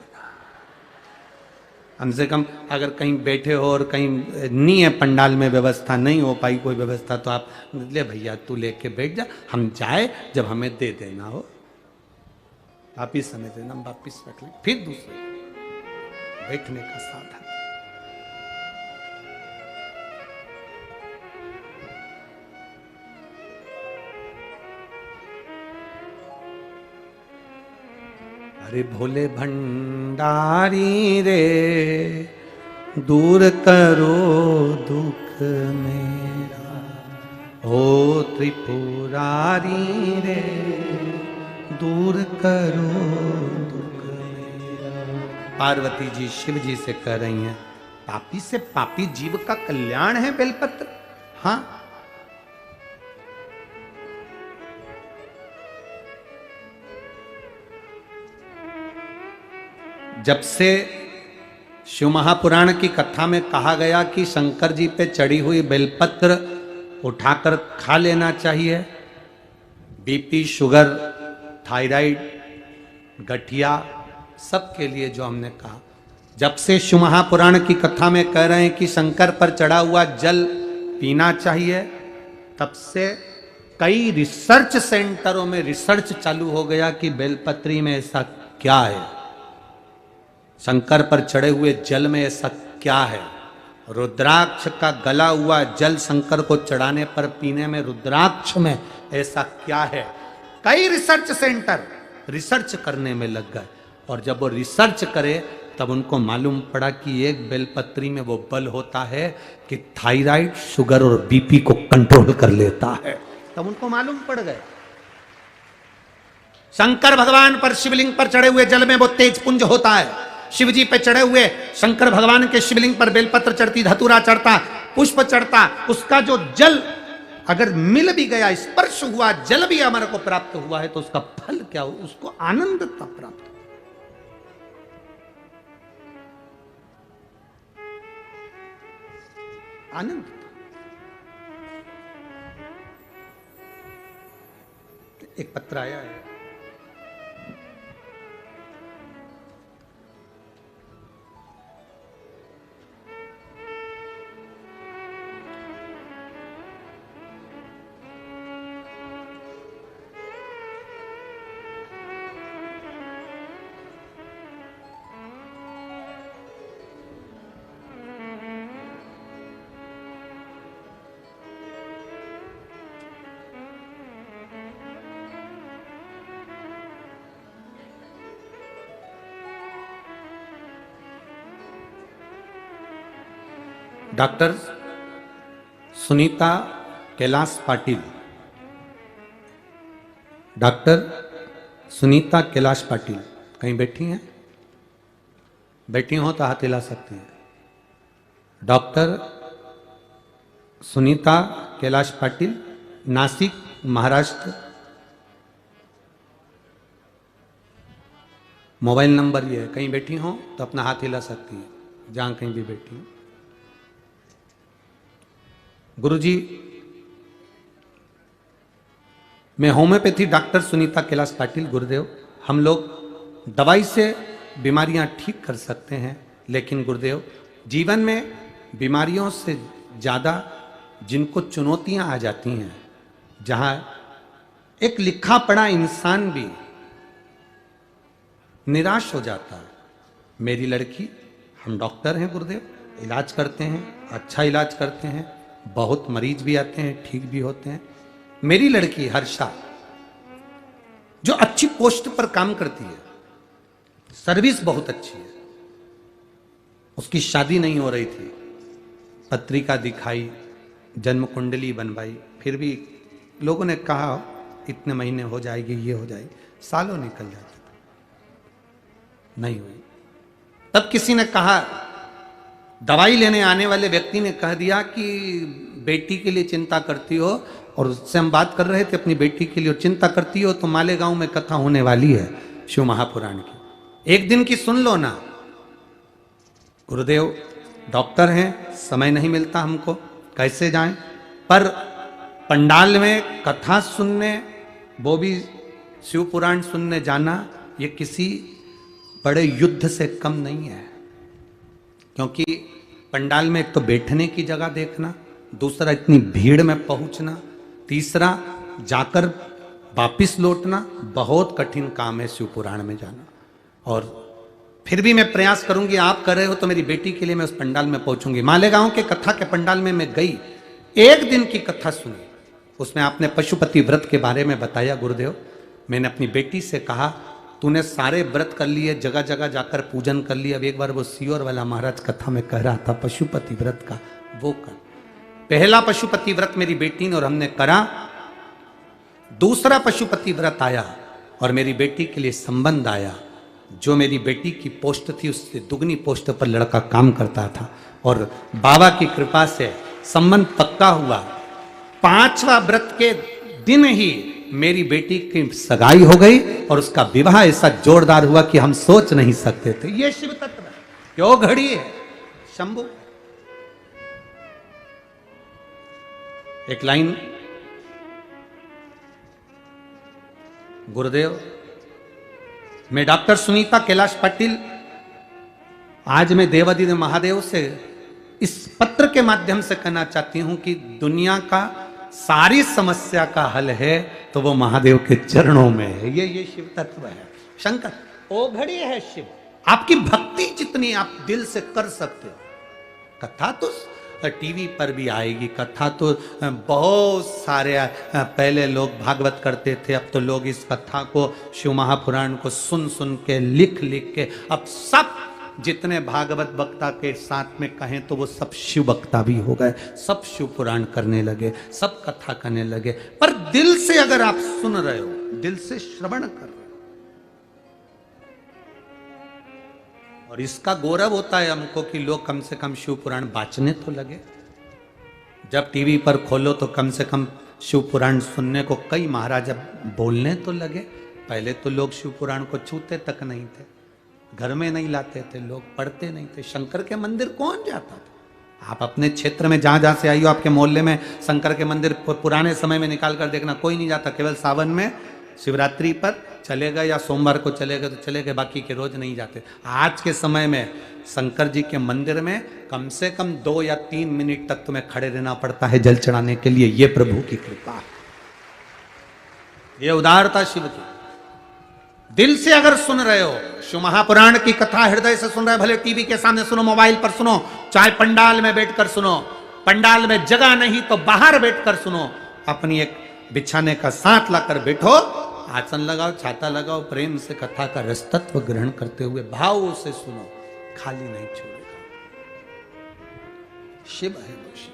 कम से कम अगर कहीं बैठे हो और कहीं नहीं है, पंडाल में व्यवस्था नहीं हो पाई कोई व्यवस्था, तो आप ले भैया तू लेके बैठ जा, हम जाए जब हमें दे देना हो, वापिस हमें देना, हम वापिस रख लें, फिर दूसरे बैठने का साधन। अरे भोले भंडारी रे, दूर करो दुख मेरा, ओ त्रिपुरारी रे, दूर करो दुख मेरा। पार्वती जी शिव जी से कह रही हैं, पापी से पापी जीव का कल्याण है बेलपत्र। हाँ, जब से शिव महापुराण की कथा में कहा गया कि शंकर जी पे चढ़ी हुई बेलपत्र उठाकर खा लेना चाहिए, बीपी, शुगर, थायराइड, गठिया, सबके लिए जो हमने कहा, जब से शिव महापुराण की कथा में कह रहे हैं कि शंकर पर चढ़ा हुआ जल पीना चाहिए, तब से कई रिसर्च सेंटरों में रिसर्च चालू हो गया कि बेलपत्री में ऐसा क्या है, शंकर पर चढ़े हुए जल में ऐसा क्या है, रुद्राक्ष का गला हुआ जल शंकर को चढ़ाने पर पीने में रुद्राक्ष में ऐसा क्या है। कई रिसर्च सेंटर रिसर्च करने में लग गए, और जब वो रिसर्च करे तब उनको मालूम पड़ा कि एक बेलपत्री में वो बल होता है कि थायराइड, शुगर और बीपी को कंट्रोल कर लेता है। तब उनको मालूम पड़ गए शंकर भगवान पर शिवलिंग पर चढ़े हुए जल में वो तेज पुंज होता है। शिव जी पे चढ़े हुए शंकर भगवान के शिवलिंग पर बेलपत्र चढ़ती, धतूरा चढ़ता, पुष्प चढ़ता, उसका जो जल अगर मिल भी गया, स्पर्श हुआ, जल भी हमारे को प्राप्त हुआ है, तो उसका फल क्या हो? उसको आनंदता प्राप्त हो। आनंद। एक पत्र आया है, डॉक्टर सुनीता कैलाश पाटिल। डॉक्टर सुनीता कैलाश पाटिल कहीं बैठी हैं? बैठी हो तो हाथ हिला सकती हैं। Doctor Sunita Kailash Patil, Nashik, Maharashtra. Mobile number ये है, कहीं बैठी हो तो अपना हाथ हिला सकती हैं, जहां कहीं भी बैठी हो। गुरुजी, मैं होम्योपैथी डॉक्टर सुनीता कैलाश पाटिल। गुरुदेव, हम लोग दवाई से बीमारियां ठीक कर सकते हैं, लेकिन गुरुदेव जीवन में बीमारियों से ज़्यादा जिनको चुनौतियां आ जाती हैं, जहां एक लिखा पढ़ा इंसान भी निराश हो जाता है। मेरी लड़की, हम डॉक्टर हैं गुरुदेव, इलाज करते हैं, अच्छा इलाज करते हैं, बहुत मरीज भी आते हैं, ठीक भी होते हैं। मेरी लड़की हर्षा जो अच्छी पोस्ट पर काम करती है, सर्विस बहुत अच्छी है, उसकी शादी नहीं हो रही थी, पत्रिका दिखाई, जन्म कुंडली बनवाई, फिर भी लोगों ने कहा इतने महीने हो जाएगी, ये हो जाएगी, सालों निकल जाते थे, नहीं हुई। तब किसी ने कहा, दवाई लेने आने वाले व्यक्ति ने कह दिया कि बेटी के लिए चिंता करती हो, और उससे हम बात कर रहे थे अपनी बेटी के लिए, और चिंता करती हो तो मालेगांव में कथा होने वाली है शिव महापुराण की, एक दिन की सुन लो ना। गुरुदेव डॉक्टर हैं, समय नहीं मिलता हमको, कैसे जाएं? पर पंडाल में कथा सुनने, वो भी शिव पुराण सुनने जाना, ये किसी बड़े युद्ध से कम नहीं है। क्योंकि पंडाल में एक तो बैठने की जगह देखना, दूसरा इतनी भीड़ में पहुंचना, तीसरा जाकर वापिस लौटना, बहुत कठिन काम है शिव पुराण में जाना। और फिर भी मैं प्रयास करूंगी, आप कर रहे हो तो मेरी बेटी के लिए मैं उस पंडाल में पहुंचूंगी। मालेगांव के कथा के पंडाल में मैं गई, एक दिन की कथा सुनी, उसमें आपने पशुपति व्रत के बारे में बताया। गुरुदेव, मैंने अपनी बेटी से कहा, तूने सारे व्रत कर लिए, जगह जगह जाकर पूजन कर लिया, अब एक बार वो सीओर वाला महाराज कथा में कह रहा था पशुपति व्रत का, वो कर। पहला पशुपति व्रत मेरी बेटी ने और हमने करा, दूसरा पशुपति व्रत आया और मेरी बेटी के लिए संबंध आया। जो मेरी बेटी की पोस्ट थी उससे दुगनी पोस्ट पर लड़का काम करता था, और बाबा की कृपा से संबंध पक्का हुआ। पांचवा व्रत के दिन ही मेरी बेटी की सगाई हो गई और उसका विवाह ऐसा जोरदार हुआ कि हम सोच नहीं सकते थे। ये शिव तत्व है, क्यों घड़ी है शंभु। एक लाइन, गुरुदेव, मैं डॉक्टर सुनीता कैलाश पाटिल, आज मैं देवादिदेव महादेव से इस पत्र के माध्यम से कहना चाहती हूं कि दुनिया का सारी समस्या का हल है तो वो महादेव के चरणों में है। ये शिव तत्व है। शंकर ओ घड़ी है शिव। आपकी भक्ति जितनी आप दिल से कर सकते हो, कथा तो टीवी पर भी आएगी, कथा तो बहुत सारे पहले लोग भागवत करते थे, अब तो लोग इस कथा को, शिव महापुराण को सुन सुन के, लिख लिख के, अब सब जितने भागवत वक्ता के साथ में कहें तो वो सब शिव वक्ता भी हो गए, सब शिव पुराण करने लगे, सब कथा करने लगे। पर दिल से अगर आप सुन रहे हो, दिल से श्रवण कर रहे हो, और इसका गौरव होता है हमको कि लोग कम से कम शिव पुराण बाँचने तो लगे। जब टीवी पर खोलो तो कम से कम शिव पुराण सुनने को कई महाराज बोलने तो लगे। पहले तो लोग शिव पुराण को छूते तक नहीं थे, घर में नहीं लाते थे, लोग पढ़ते नहीं थे। शंकर के मंदिर कौन जाता था? आप अपने क्षेत्र में जहां जहां से आई हो, आपके मोहल्ले में शंकर के मंदिर पुराने समय में निकाल कर देखना, कोई नहीं जाता। केवल सावन में शिवरात्रि पर चले गए या सोमवार को चले गए तो चले गए, बाकी के रोज नहीं जाते। आज के समय में शंकर जी के मंदिर में कम से कम 2 या 3 मिनट तक तुम्हें खड़े रहना पड़ता है जल चढ़ाने के लिए। ये प्रभु की कृपा है, ये उदारता शिव की। दिल से अगर सुन रहे हो शिव महापुराण की कथा, हृदय से सुन रहे हो, भले टीवी के सामने सुनो, मोबाइल पर सुनो, चाहे पंडाल में बैठकर सुनो, पंडाल में जगह नहीं तो बाहर बैठकर सुनो, अपनी एक बिछाने का साथ लाकर बैठो, आसन लगाओ, छाता लगाओ, प्रेम से कथा का रसतत्व ग्रहण करते हुए भाव से सुनो, खाली नहीं छोड़ेगा। शिव है वो शिव।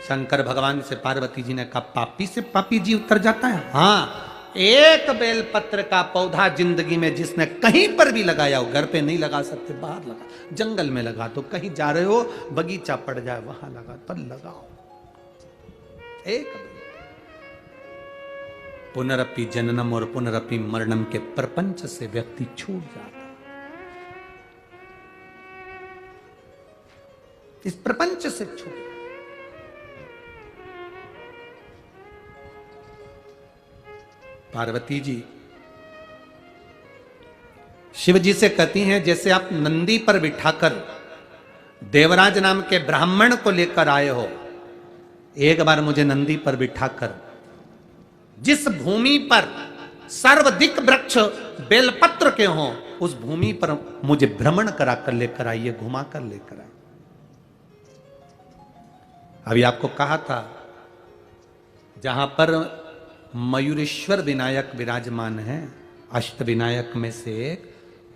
शंकर भगवान से पार्वती जी ने कहा, पापी से पापी जी उतर जाता है? हाँ, एक बेलपत्र का पौधा जिंदगी में जिसने कहीं पर भी लगाया हो, घर पे नहीं लगा सकते, बाहर लगा, जंगल में लगा दो, कहीं जा रहे हो बगीचा पड़ जाए वहां लगा, पर लगाओ एक। पुनरपि जननम और पुनरपि मरणम के प्रपंच से व्यक्ति छूट जाता, इस प्रपंच से छूट। पार्वती जी शिव जी से कहती हैं, जैसे आप नंदी पर बिठाकर देवराज नाम के ब्राह्मण को लेकर आए हो, एक बार मुझे नंदी पर बिठाकर जिस भूमि पर सर्वाधिक वृक्ष बेलपत्र के हों, उस भूमि पर मुझे भ्रमण कराकर लेकर आइए, घुमा कर लेकर आइए। अभी आपको कहा था, जहां पर मयूरेश्वर विनायक विराजमान है, अष्ट विनायक में से एक,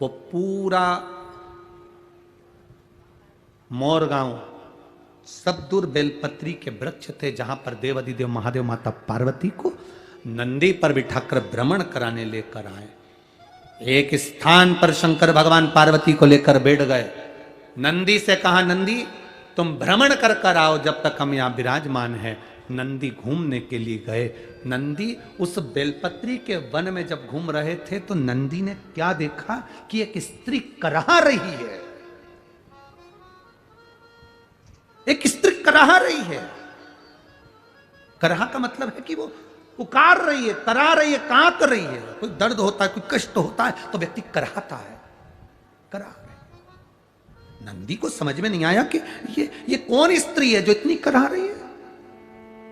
वो पूरा मोरगांव सब दूर बेलपत्री के वृक्ष थे, जहां पर देवाधिदेव महादेव माता पार्वती को नंदी पर बिठाकर भ्रमण कराने लेकर आए। एक स्थान पर शंकर भगवान पार्वती को लेकर बैठ गए, नंदी से कहा, नंदी तुम भ्रमण कर कर आओ जब तक हम यहां विराजमान हैं। नंदी घूमने के लिए गए। नंदी उस बेलपत्री के वन में जब घूम रहे थे तो नंदी ने क्या देखा कि एक स्त्री कराह रही है, एक स्त्री कराह रही है। कराह का मतलब है कि वो पुकार रही है, करा रही है, कांप रही है। कोई दर्द होता है, कोई कष्ट होता है तो व्यक्ति कराहता है, करा रही। नंदी को समझ में नहीं आया कि ये कौन स्त्री है जो इतनी करा रही है,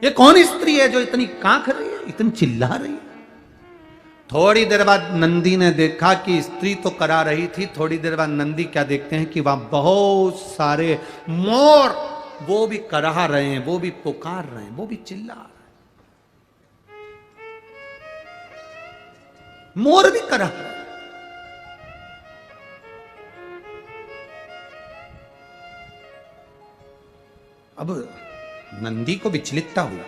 ये कौन स्त्री है जो इतनी कांख रही है, इतनी चिल्ला रही है। थोड़ी देर बाद नंदी ने देखा कि स्त्री तो करा रही थी, थोड़ी देर बाद नंदी क्या देखते हैं कि वहां बहुत सारे मोर, वो भी करा रहे हैं, वो भी पुकार रहे हैं, वो भी चिल्ला रहे हैं। मोर भी करा रहे हैं। अब नंदी को विचलितता हुआ।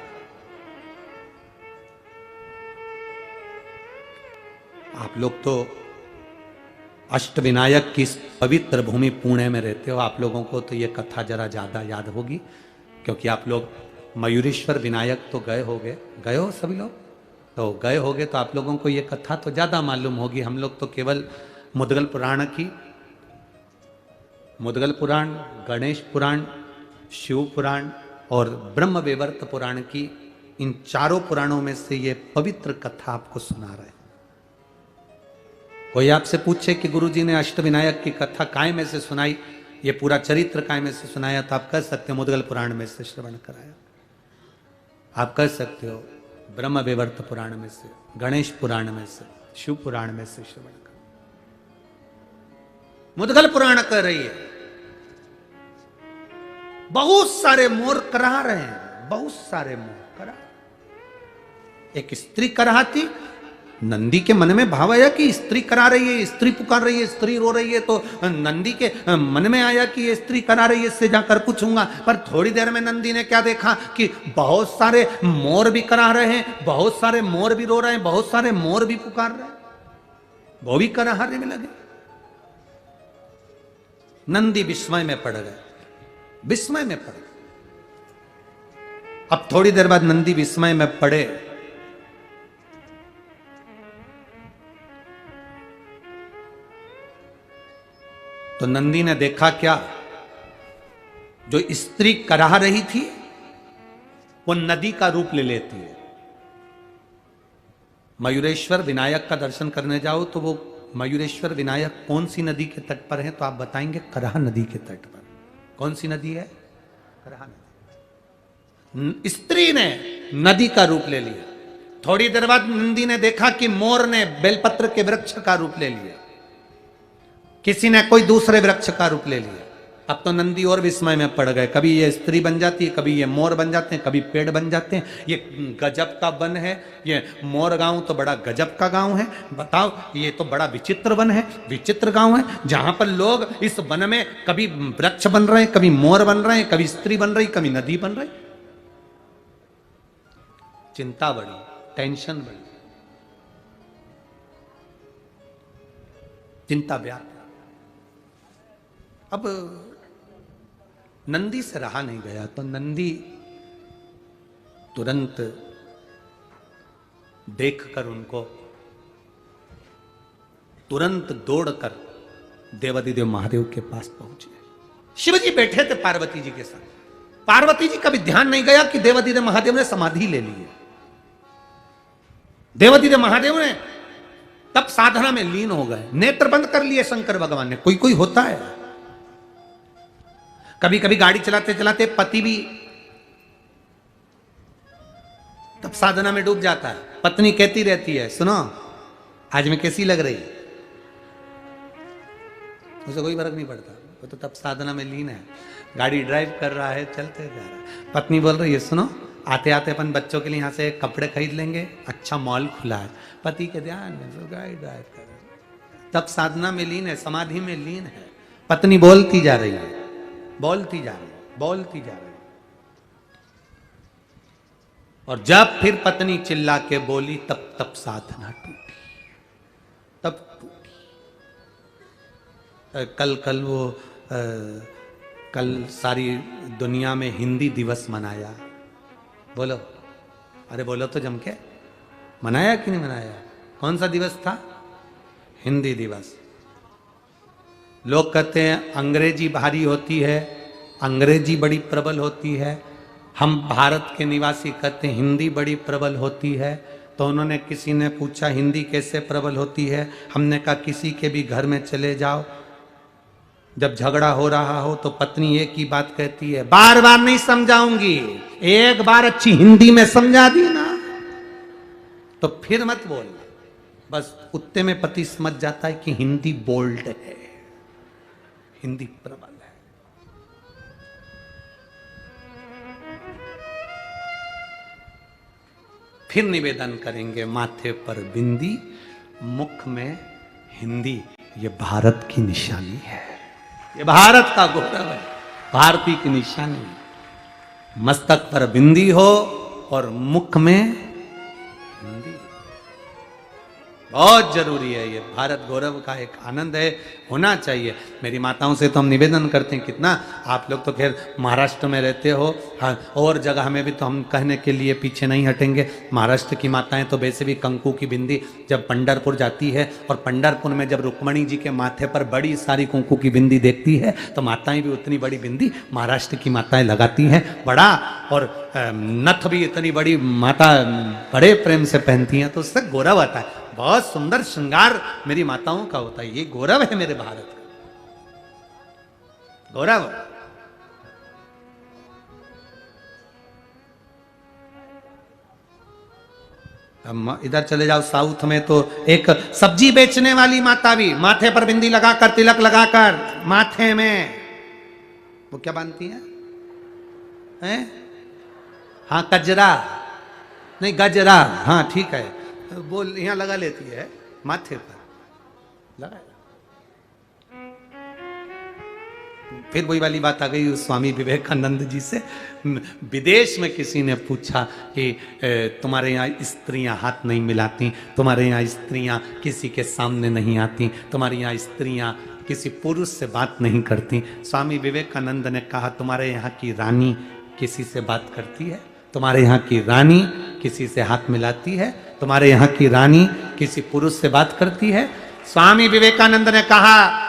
आप लोग तो अष्टविनायक की पवित्र भूमि पुणे में रहते हो, आप लोगों को तो ये कथा जरा ज्यादा याद होगी, क्योंकि आप लोग मयूरेश्वर विनायक तो गए हो सभी लोग, तो गए होगे तो आप लोगों को ये कथा तो ज्यादा मालूम होगी। हम लोग तो केवल मुद्गल पुराण की, मुद्गल पुराण, गणेश पुराण, शिव पुराण और ब्रह्म वैवर्त पुराण की, इन चारों पुराणों में से ये पवित्र कथा आपको सुना रहे हैं। कोई आपसे पूछे कि गुरुजी ने अष्टविनायक की कथा काय में से सुनाई, ये पूरा चरित्र काय में से सुनाया, तो आप कह सकते हो मुद्गल पुराण में से श्रवण कराया, आप कह सकते हो ब्रह्म वैवर्त पुराण में से, गणेश पुराण में से, शिव पुराण में से श्रवण कर। मुद्गल पुराण कह रही है बहुत सारे मोर करा रहे हैं, बहुत सारे मोर करा। एक स्त्री कराती, नंदी के मन में भाव आया कि स्त्री करा रही है, स्त्री पुकार रही है, स्त्री रो रही है, तो नंदी के मन में आया कि ये स्त्री करा रही है, इससे जाकर पूछूंगा। पर थोड़ी देर में नंदी ने क्या देखा कि बहुत सारे मोर भी करा रहे हैं, बहुत सारे मोर भी रो रहे हैं, बहुत सारे मोर भी पुकार रहे हैं, वो भी कराहने में लगे। नंदी विस्मय में पड़ गए, विस्मय में पड़ गए। अब थोड़ी देर बाद नंदी विस्मय में पड़े, तो नंदी ने देखा क्या, जो स्त्री कराह रही थी वो नदी का रूप ले लेती है। मयूरेश्वर विनायक का दर्शन करने जाओ तो वो मयूरेश्वर विनायक कौन सी नदी के तट पर है, तो आप बताएंगे कराह नदी के तट पर। कौन सी नदी है? कराह नदी। स्त्री ने नदी का रूप ले लिया। थोड़ी देर बाद नंदी ने देखा कि मोर ने बेलपत्र के वृक्ष का रूप ले लिया, किसी ने कोई दूसरे वृक्ष का रूप ले लिया। अब तो नंदी और विस्मय में पड़ गए, कभी ये स्त्री बन जाती है, कभी ये मोर बन जाते हैं, कभी पेड़ बन जाते हैं। ये गजब का वन है, ये मोर गांव तो बड़ा गजब का गांव है। बताओ, ये तो बड़ा विचित्र वन है, विचित्र गांव है, जहां पर लोग इस वन में कभी वृक्ष बन रहे हैं, कभी मोर बन रहे हैं, कभी स्त्री बन रही, कभी नदी बन रही। चिंता बढ़ी, टेंशन बढ़ी, चिंता व्याप्त। अब नंदी से रहा नहीं गया, तो नंदी तुरंत देखकर उनको तुरंत दौड़कर देवादिदेव महादेव के पास पहुंचे। शिवजी बैठे थे पार्वती जी के साथ। पार्वती जी का भी ध्यान नहीं गया कि देवादिदेव महादेव ने समाधि ले ली है। देवादिदेव महादेव ने तब साधना में लीन हो गए, नेत्र बंद कर लिए शंकर भगवान ने। कोई कोई होता है, कभी कभी गाड़ी चलाते चलाते पति भी तब साधना में डूब जाता है। पत्नी कहती रहती है, सुनो आज मैं कैसी लग रही, उसे कोई फर्क नहीं पड़ता, वो तो तब साधना में लीन है। गाड़ी ड्राइव कर रहा है, चलते जा रहा है, पत्नी बोल रही है, सुनो आते आते अपन बच्चों के लिए यहां से कपड़े खरीद लेंगे, अच्छा मॉल खुला है। पति के ध्यान में तो गाड़ी ड्राइव कर रहा है, तब साधना में लीन है, समाधि में लीन है। पत्नी बोलती जा रही है, बोलती जा रही है, बोलती जा रही है। और जब फिर पत्नी चिल्ला के बोली, तब साधना टूटी, तब टूटी। कल सारी दुनिया में हिंदी दिवस मनाया। बोलो, अरे बोलो तो जम के, मनाया कि नहीं मनाया? कौन सा दिवस था? हिंदी दिवस। लोग कहते हैं अंग्रेजी भारी होती है, अंग्रेजी बड़ी प्रबल होती है। हम भारत के निवासी कहते हैं हिंदी बड़ी प्रबल होती है। तो उन्होंने, किसी ने पूछा हिंदी कैसे प्रबल होती है? हमने कहा किसी के भी घर में चले जाओ, जब झगड़ा हो रहा हो तो पत्नी एक ही बात कहती है, बार बार नहीं समझाऊंगी, एक बार अच्छी हिंदी में समझा दी ना तो फिर मत बोलना। बस उतने में पति समझ जाता है कि हिंदी बोल्ड है, हिंदी प्रबल है। फिर निवेदन करेंगे, माथे पर बिंदी, मुख में हिंदी, ये भारत की निशानी है, ये भारत का गौरव है, भारतीय की निशानी है। मस्तक पर बिंदी हो और मुख में हिंदी, बहुत जरूरी है। ये भारत गौरव का एक आनंद है, होना चाहिए। मेरी माताओं से तो हम निवेदन करते हैं, कितना आप लोग तो खैर महाराष्ट्र में रहते हो, हाँ, और जगह में भी तो हम कहने के लिए पीछे नहीं हटेंगे। महाराष्ट्र की माताएं तो वैसे भी कंकु की बिंदी जब पंढरपुर जाती है, और पंढरपुर में जब रुक्मणी जी के माथे पर बड़ी सारी कुंकू की बिंदी देखती है, तो माताएं भी उतनी बड़ी बिंदी महाराष्ट्र की माताएं लगाती हैं, बड़ा, और नथ भी इतनी बड़ी माता बड़े प्रेम से पहनती हैं, तो उससे गौरव आता है। बहुत सुंदर श्रृंगार मेरी माताओं का होता है, ये गौरव है मेरे भारत का, गौरव। इधर चले जाओ साउथ में, तो एक सब्जी बेचने वाली माता भी माथे पर बिंदी लगाकर, तिलक लगाकर माथे में, वो क्या बांधती हैं? हाँ, कजरा नहीं, गजरा, हाँ ठीक है, वो यहां लगा लेती है, माथे पर लगा। फिर वही वाली बात आ गई उस स्वामी विवेकानंद जी से। विदेश में किसी ने पूछा कि तुम्हारे यहाँ स्त्रियां हाथ नहीं मिलाती, तुम्हारे यहाँ स्त्रियां किसी के सामने नहीं आती, तुम्हारे यहाँ स्त्रियां किसी पुरुष से बात नहीं करती। स्वामी विवेकानंद ने कहा, तुम्हारे यहाँ की रानी किसी से बात करती है? तुम्हारे यहाँ की रानी किसी से हाथ मिलाती है? तुम्हारे यहाँ की रानी किसी पुरुष से बात करती है? स्वामी विवेकानंद ने कहा,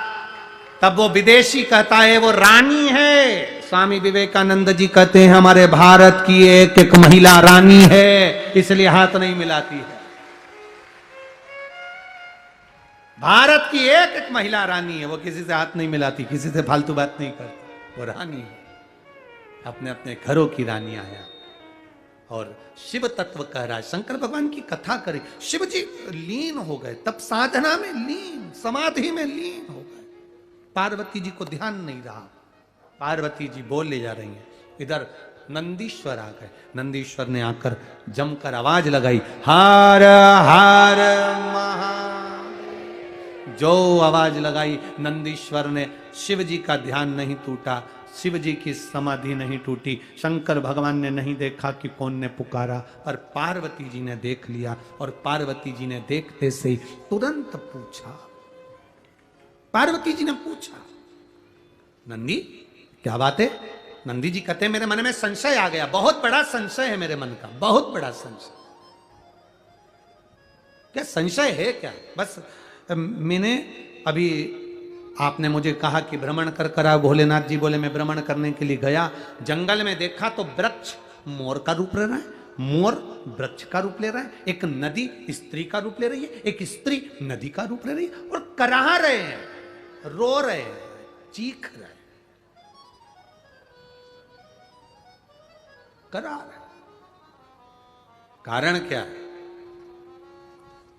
तब वो विदेशी कहता है वो रानी है। स्वामी विवेकानंद जी कहते हैं हमारे भारत की एक एक महिला रानी है, इसलिए हाथ नहीं मिलाती है। भारत की एक एक महिला रानी है, वो किसी से हाथ नहीं मिलाती, किसी से फालतू बात नहीं करती, वो रानी है, अपने अपने घरों की रानियां हैं। और शिव तत्व कह रहा है, शंकर भगवान की कथा करें, शिव जी लीन हो गए, तब साधना में लीन, समाधि में लीन हो गए। पार्वती जी को ध्यान नहीं रहा, पार्वती जी बोले जा रही हैं। इधर नंदीश्वर आ गए, नंदीश्वर ने आकर जमकर आवाज लगाई, हर हर महादेव। जो आवाज लगाई, नंदीश्वर ने, शिव जी का ध्यान नहीं टूटा, शिव जी की समाधि नहीं टूटी। शंकर भगवान ने नहीं देखा कि कौन ने पुकारा, पर पार्वती जी ने देख लिया। और पार्वती जी ने देखते से ही तुरंत पूछा, पार्वती जी ने पूछा, नंदी क्या बात है? नंदी जी कहते हैं मेरे मन में संशय आ गया, बहुत बड़ा संशय है मेरे मन का, बहुत बड़ा संशय। क्या संशय है क्या? बस मैंने अभी, आपने मुझे कहा कि भ्रमण कर कर आओ, भोलेनाथ जी बोले मैं भ्रमण करने के लिए गया, जंगल में देखा तो वृक्ष मोर का रूप ले रहा है, मोर वृक्ष का रूप ले रहा है, एक नदी स्त्री का रूप ले रही है, एक स्त्री नदी का रूप ले रही है, और कराह रहे हैं, रो रहे हैं, चीख रहे हैं, करा रहे हैं। कारण क्या है?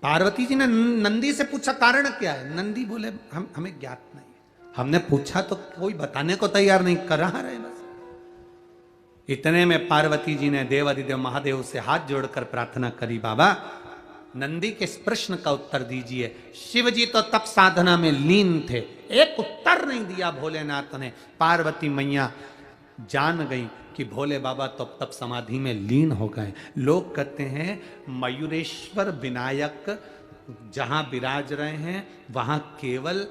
पार्वती जी ने नंदी से पूछा कारण क्या है? नंदी बोले हमें ज्ञात नहीं, हमने पूछा तो कोई बताने को तैयार नहीं, करा रहे बस। इतने में पार्वती जी ने देवाधिदेव महादेव से हाथ जोड़कर प्रार्थना करी, बाबा नंदी के इस प्रश्न का उत्तर दीजिए। शिव जी तो तप साधना में लीन थे, एक उत्तर नहीं दिया भोलेनाथ ने। पार्वती मैया जान गई कि भोले बाबा तो तप समाधि में लीन हो गए। लोग कहते हैं मयूरेश्वर विनायक जहां विराज रहे हैं वहां केवल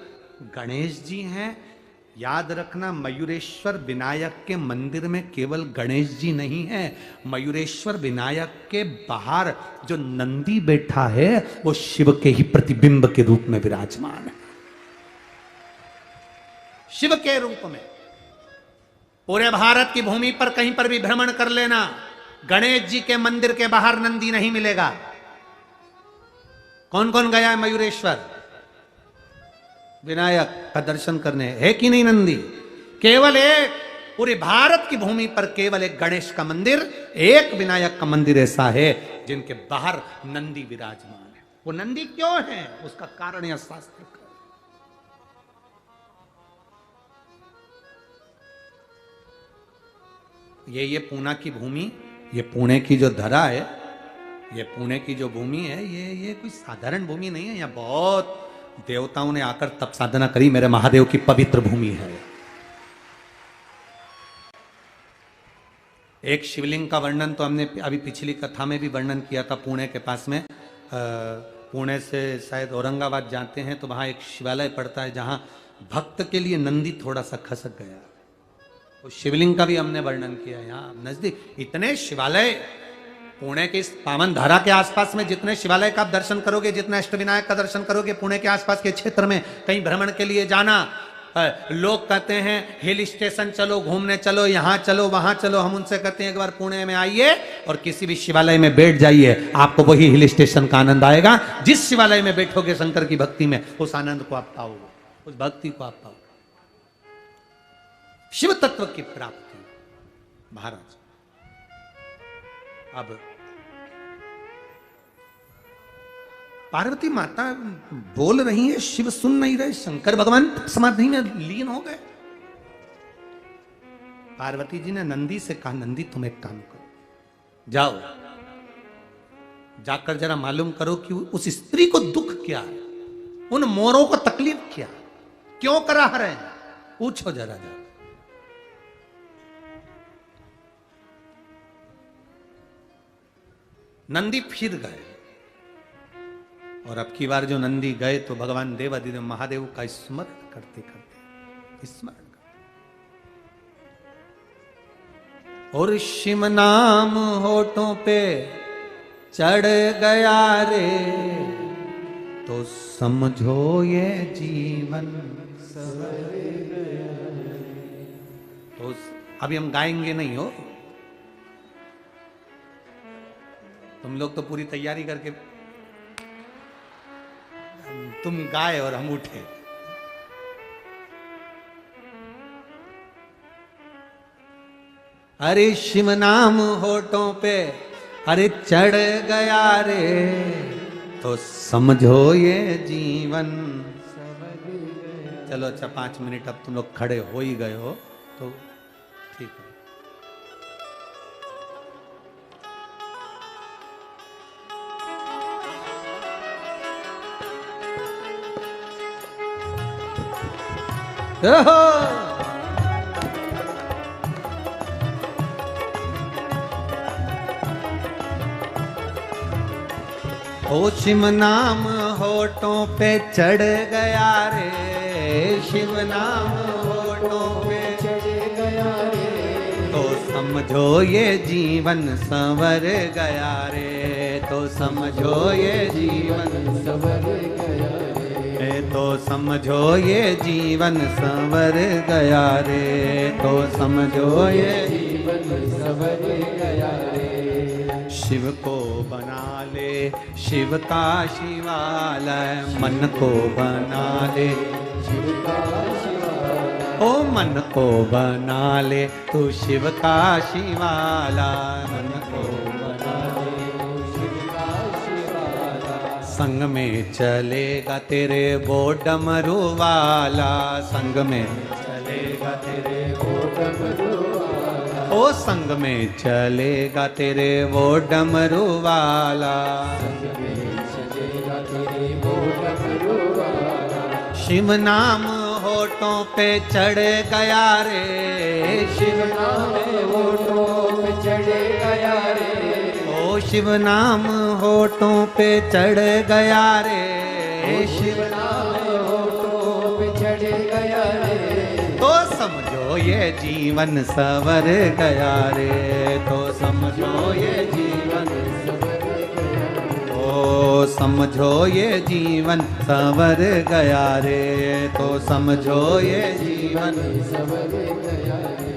गणेश जी हैं। याद रखना, मयूरेश्वर विनायक के मंदिर में केवल गणेश जी नहीं है, मयूरेश्वर विनायक के बाहर जो नंदी बैठा है वो शिव के ही प्रतिबिंब के रूप में विराजमान है, शिव के रूप में। पूरे भारत की भूमि पर कहीं पर भी भ्रमण कर लेना, गणेश जी के मंदिर के बाहर नंदी नहीं मिलेगा। कौन कौन गया है मयूरेश्वर विनायक का दर्शन करने? है कि नहीं नंदी? केवल एक, पूरे भारत की भूमि पर केवल एक गणेश का मंदिर, एक विनायक का मंदिर ऐसा है जिनके बाहर नंदी विराजमान है। वो नंदी क्यों है? उसका कारण यह शास्त्र का। ये पूना की भूमि, ये पुणे की जो धरा है, ये पुणे की जो भूमि है, ये कोई साधारण भूमि नहीं है। यहाँ बहुत देवताओं ने आकर तप साधना करी, मेरे महादेव की पवित्र भूमि है। एक शिवलिंग का वर्णन तो हमने अभी पिछली कथा में भी वर्णन किया था। पुणे के पास में, पुणे से शायद औरंगाबाद जाते हैं तो वहां एक शिवालय पड़ता है जहां भक्त के लिए नंदी थोड़ा सा खसक गया। उस शिवलिंग का भी हमने वर्णन किया। यहाँ नजदीक इतने शिवालय, पुणे के इस पावन धारा के आसपास में जितने शिवालय का आप दर्शन करोगे, जितने अष्टविनायक का दर्शन करोगे, पुणे के आसपास के क्षेत्र में कहीं भ्रमण के लिए जाना, लोग कहते हैं हिल स्टेशन चलो, घूमने चलो, यहाँ चलो, वहां चलो। हम उनसे कहते हैं एक बार पुणे में आइए और किसी भी शिवालय में बैठ जाइए, आपको वही हिल स्टेशन का आनंद आएगा। जिस शिवालय में बैठोगे शंकर की भक्ति में, उस आनंद को आप पाओगे, उस भक्ति को आप पाओगे। शिव तत्व की प्राप्ति। महाराज अब पार्वती माता बोल रही है, शिव सुन नहीं रहे, शंकर भगवान समाधि में लीन हो गए। पार्वती जी ने नंदी से कहा, नंदी तुम एक काम करो, जाओ जाकर जरा मालूम करो कि उस स्त्री को दुख क्या है, उन मोरों को तकलीफ क्या, क्यों करा रहे हैं, पूछो जरा। नंदी फिर गए, और अब की बार जो नंदी गए तो भगवान देवाधिदेव महादेव का स्मरण करते करते स्मरण करते, और शिव नाम होठों पे चढ़ गया रे, तो समझो ये जीवन सवर गया। तो अभी हम गाएंगे नहीं हो, तुम लोग तो पूरी तैयारी करके, तुम गाए और हम उठे। अरे शिव नाम होठों पे अरे चढ़ गया रे, तो समझो ये जीवन। चलो अच्छा 5 मिनट अब तुम लोग खड़े हो ही गए हो तो ठीक है। ओ शिव नाम होठों पे चढ़ गया रे, शिव नाम होठों पे चढ़ गया रे, तो समझो ये जीवन संवर गया रे, तो समझो ये जीवन सवर गया रे, तो समझो ये जीवन संवर गया रे, तो समझो ये जीवन सवर गया रे। शिव को बना ले, शिव का शिवालय, मन को बना ले, शिव का शिवालय, ओ मन को बना ले, तू शिव का शिवालय, मन को बना ले, शिव का शिवालय, संग में चलेगा तेरे वो डमरू वाला, संग में चलेगा तेरे वो डमरू वाला, ओ संग में चलेगा तेरे वो डमरू वाला, संग में चलेगा तेरे वो डमरू वाला। शिव नाम होठों पे चढ़ गया रे, शिव नाम होठों पे चढ़ गया रे, ओ शिव नाम होठों पे चढ़ गया रे, शिव नाम होठों पे चढ़ गया रे, तो समझो ये जीवन सवर गया रे, तो समझो ये जीवन सवर गया, ओ समझो ये जीवन सवर गया रे, तो समझो ये जीवन सवर गया रे।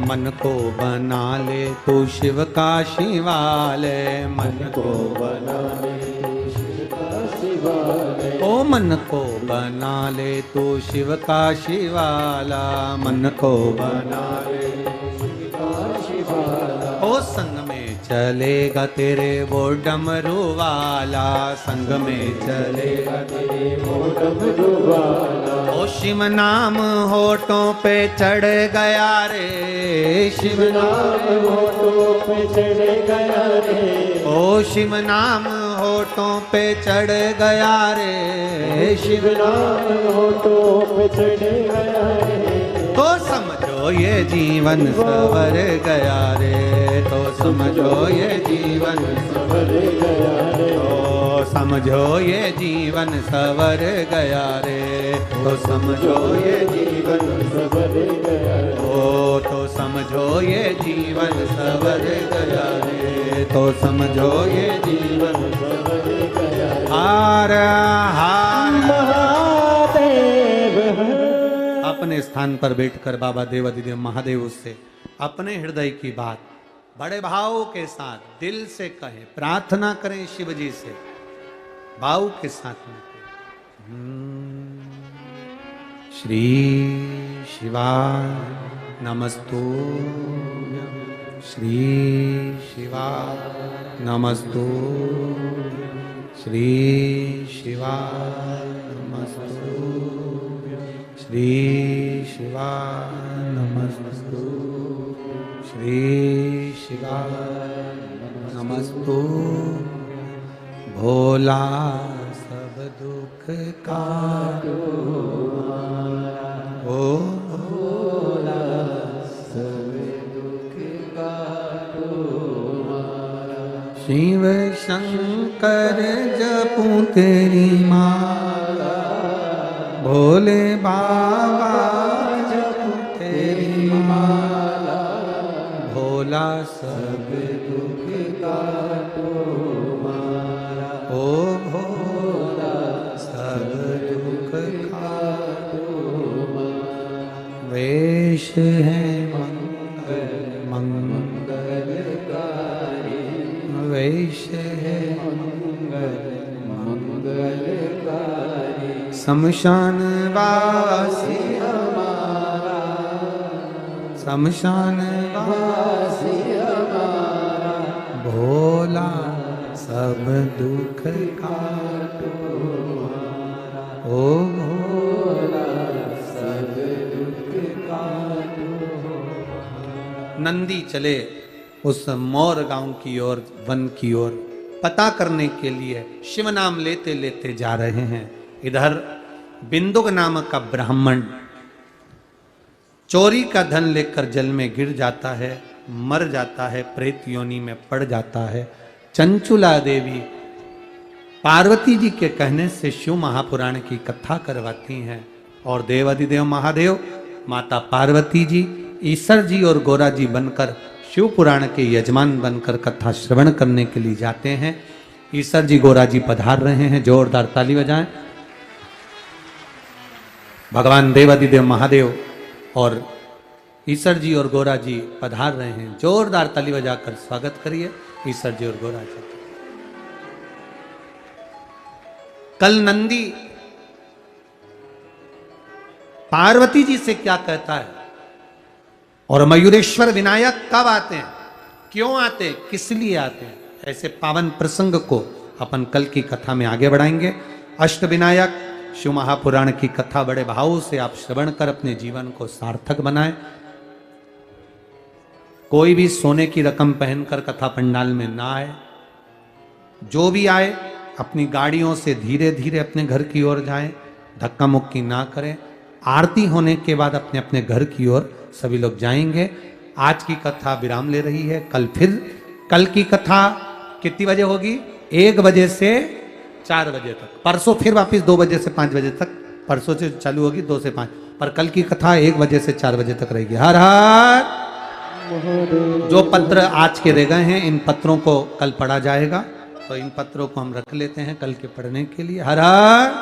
मन को बना ले तू शिव का शिवालय, मन को बना ले तू शिव का शिवालय, ओ मन को बना ले तू शिव का शिवाला, मन को बना ले शिव का शिवालय, ओ संग में चलेगा तेरे वो डमरू वाला, संग में चलेगा तेरे वो डमरू वाला, ओ शिव नाम होठों पे चढ़ गया रे, शिव नाम होठों पे चढ़ गया रे, ओ शिव नाम होठों पे चढ़ गया रे, शिव नाम होठों पे चढ़ गया रे, तो समझो ये जीवन सवर गया रे, तो समझो ये जीवन सवर गया रे, तो समझो ये जीवन सवर गया रे, तो समझो ये जीवन सबर गया ओ, तो समझो ये जीवन सवर गया रे, तो समझो ये जीवन सबर गया हार हार। महादेव है। अपने स्थान पर बैठकर बाबा देवाधिदेव महादेव से अपने हृदय की बात बड़े भाव के साथ दिल से कहें, प्रार्थना करें शिव जी से, भाव के साथ में श्री शिवाय नमस्तुभ्यं, श्री शिवाय नमस्तुभ्यं, श्री शिवाय नमस्तुभ्यं, श्री शिवाय नमस्तुभ्यं, श्री शिवाय नमस्तुभ्यं। भोला सब दुख काटो ओ भोला सब दुख काटो, शिव शंकर जपूं तेरी माला, भोले बाबा जपूं तेरी माला, भोला सब दुख काटो मारा, ओ भोला सब दुख काटो मारा। वेश है मंगल मंगलकारी, वेश है मंगल मंगलकारी, शमशान वासी हमारा, शमशान वासी हमारा, भोला सब दुख काटो मारा, ओ भोला सब दुख काटो मारा। नंदी चले उस मोर गांव की ओर, वन की ओर पता करने के लिए शिव नाम लेते लेते जा रहे हैं। इधर बिंदुक नामक का ब्राह्मण चोरी का धन लेकर जल में गिर जाता है, मर जाता है, प्रेत योनि में पड़ जाता है। चंचुला देवी पार्वती जी के कहने से शिव महापुराण की कथा करवाती हैं और देवाधिदेव महादेव माता पार्वती जी, ईश्वर जी और गोरा जी बनकर शिव पुराण के यजमान बनकर कथा श्रवण करने के लिए जाते हैं। ईश्वर जी गोरा जी पधार रहे हैं, जोरदार ताली बजाएं। भगवान देवाधिदेव महादेव और ईश्वर जी और गोरा जी पधार रहे हैं, जोरदार ताली बजाकर स्वागत करिए ईश्वर जी और गोरा जी। कल नंदी पार्वती जी से क्या कहता है और मयूरेश्वर विनायक कब आते हैं, क्यों आते हैं, किस लिए आते हैं, ऐसे पावन प्रसंग को अपन कल की कथा में आगे बढ़ाएंगे। अष्ट विनायक शिव महापुराण की कथा बड़े भाव से आप श्रवण कर अपने जीवन को सार्थक बनाएं। कोई भी सोने की रकम पहनकर कथा पंडाल में ना आए, जो भी आए अपनी गाड़ियों से धीरे धीरे अपने घर की ओर जाएं, धक्का मुक्की ना करें। आरती होने के बाद अपने अपने घर की ओर सभी लोग जाएंगे। आज की कथा विराम ले रही है, कल फिर कल की कथा कितनी बजे होगी? 1 बजे से 4 बजे तक। परसों फिर वापस 2 बजे से 5 बजे तक, परसों से चालू होगी 2 से 5, पर कल की कथा 1 बजे से 4 बजे तक रहेगी। हर हर। जो पत्र आज के रह गए हैं इन पत्रों को कल पढ़ा जाएगा, तो इन पत्रों को हम रख लेते हैं कल के पढ़ने के लिए। हर हर।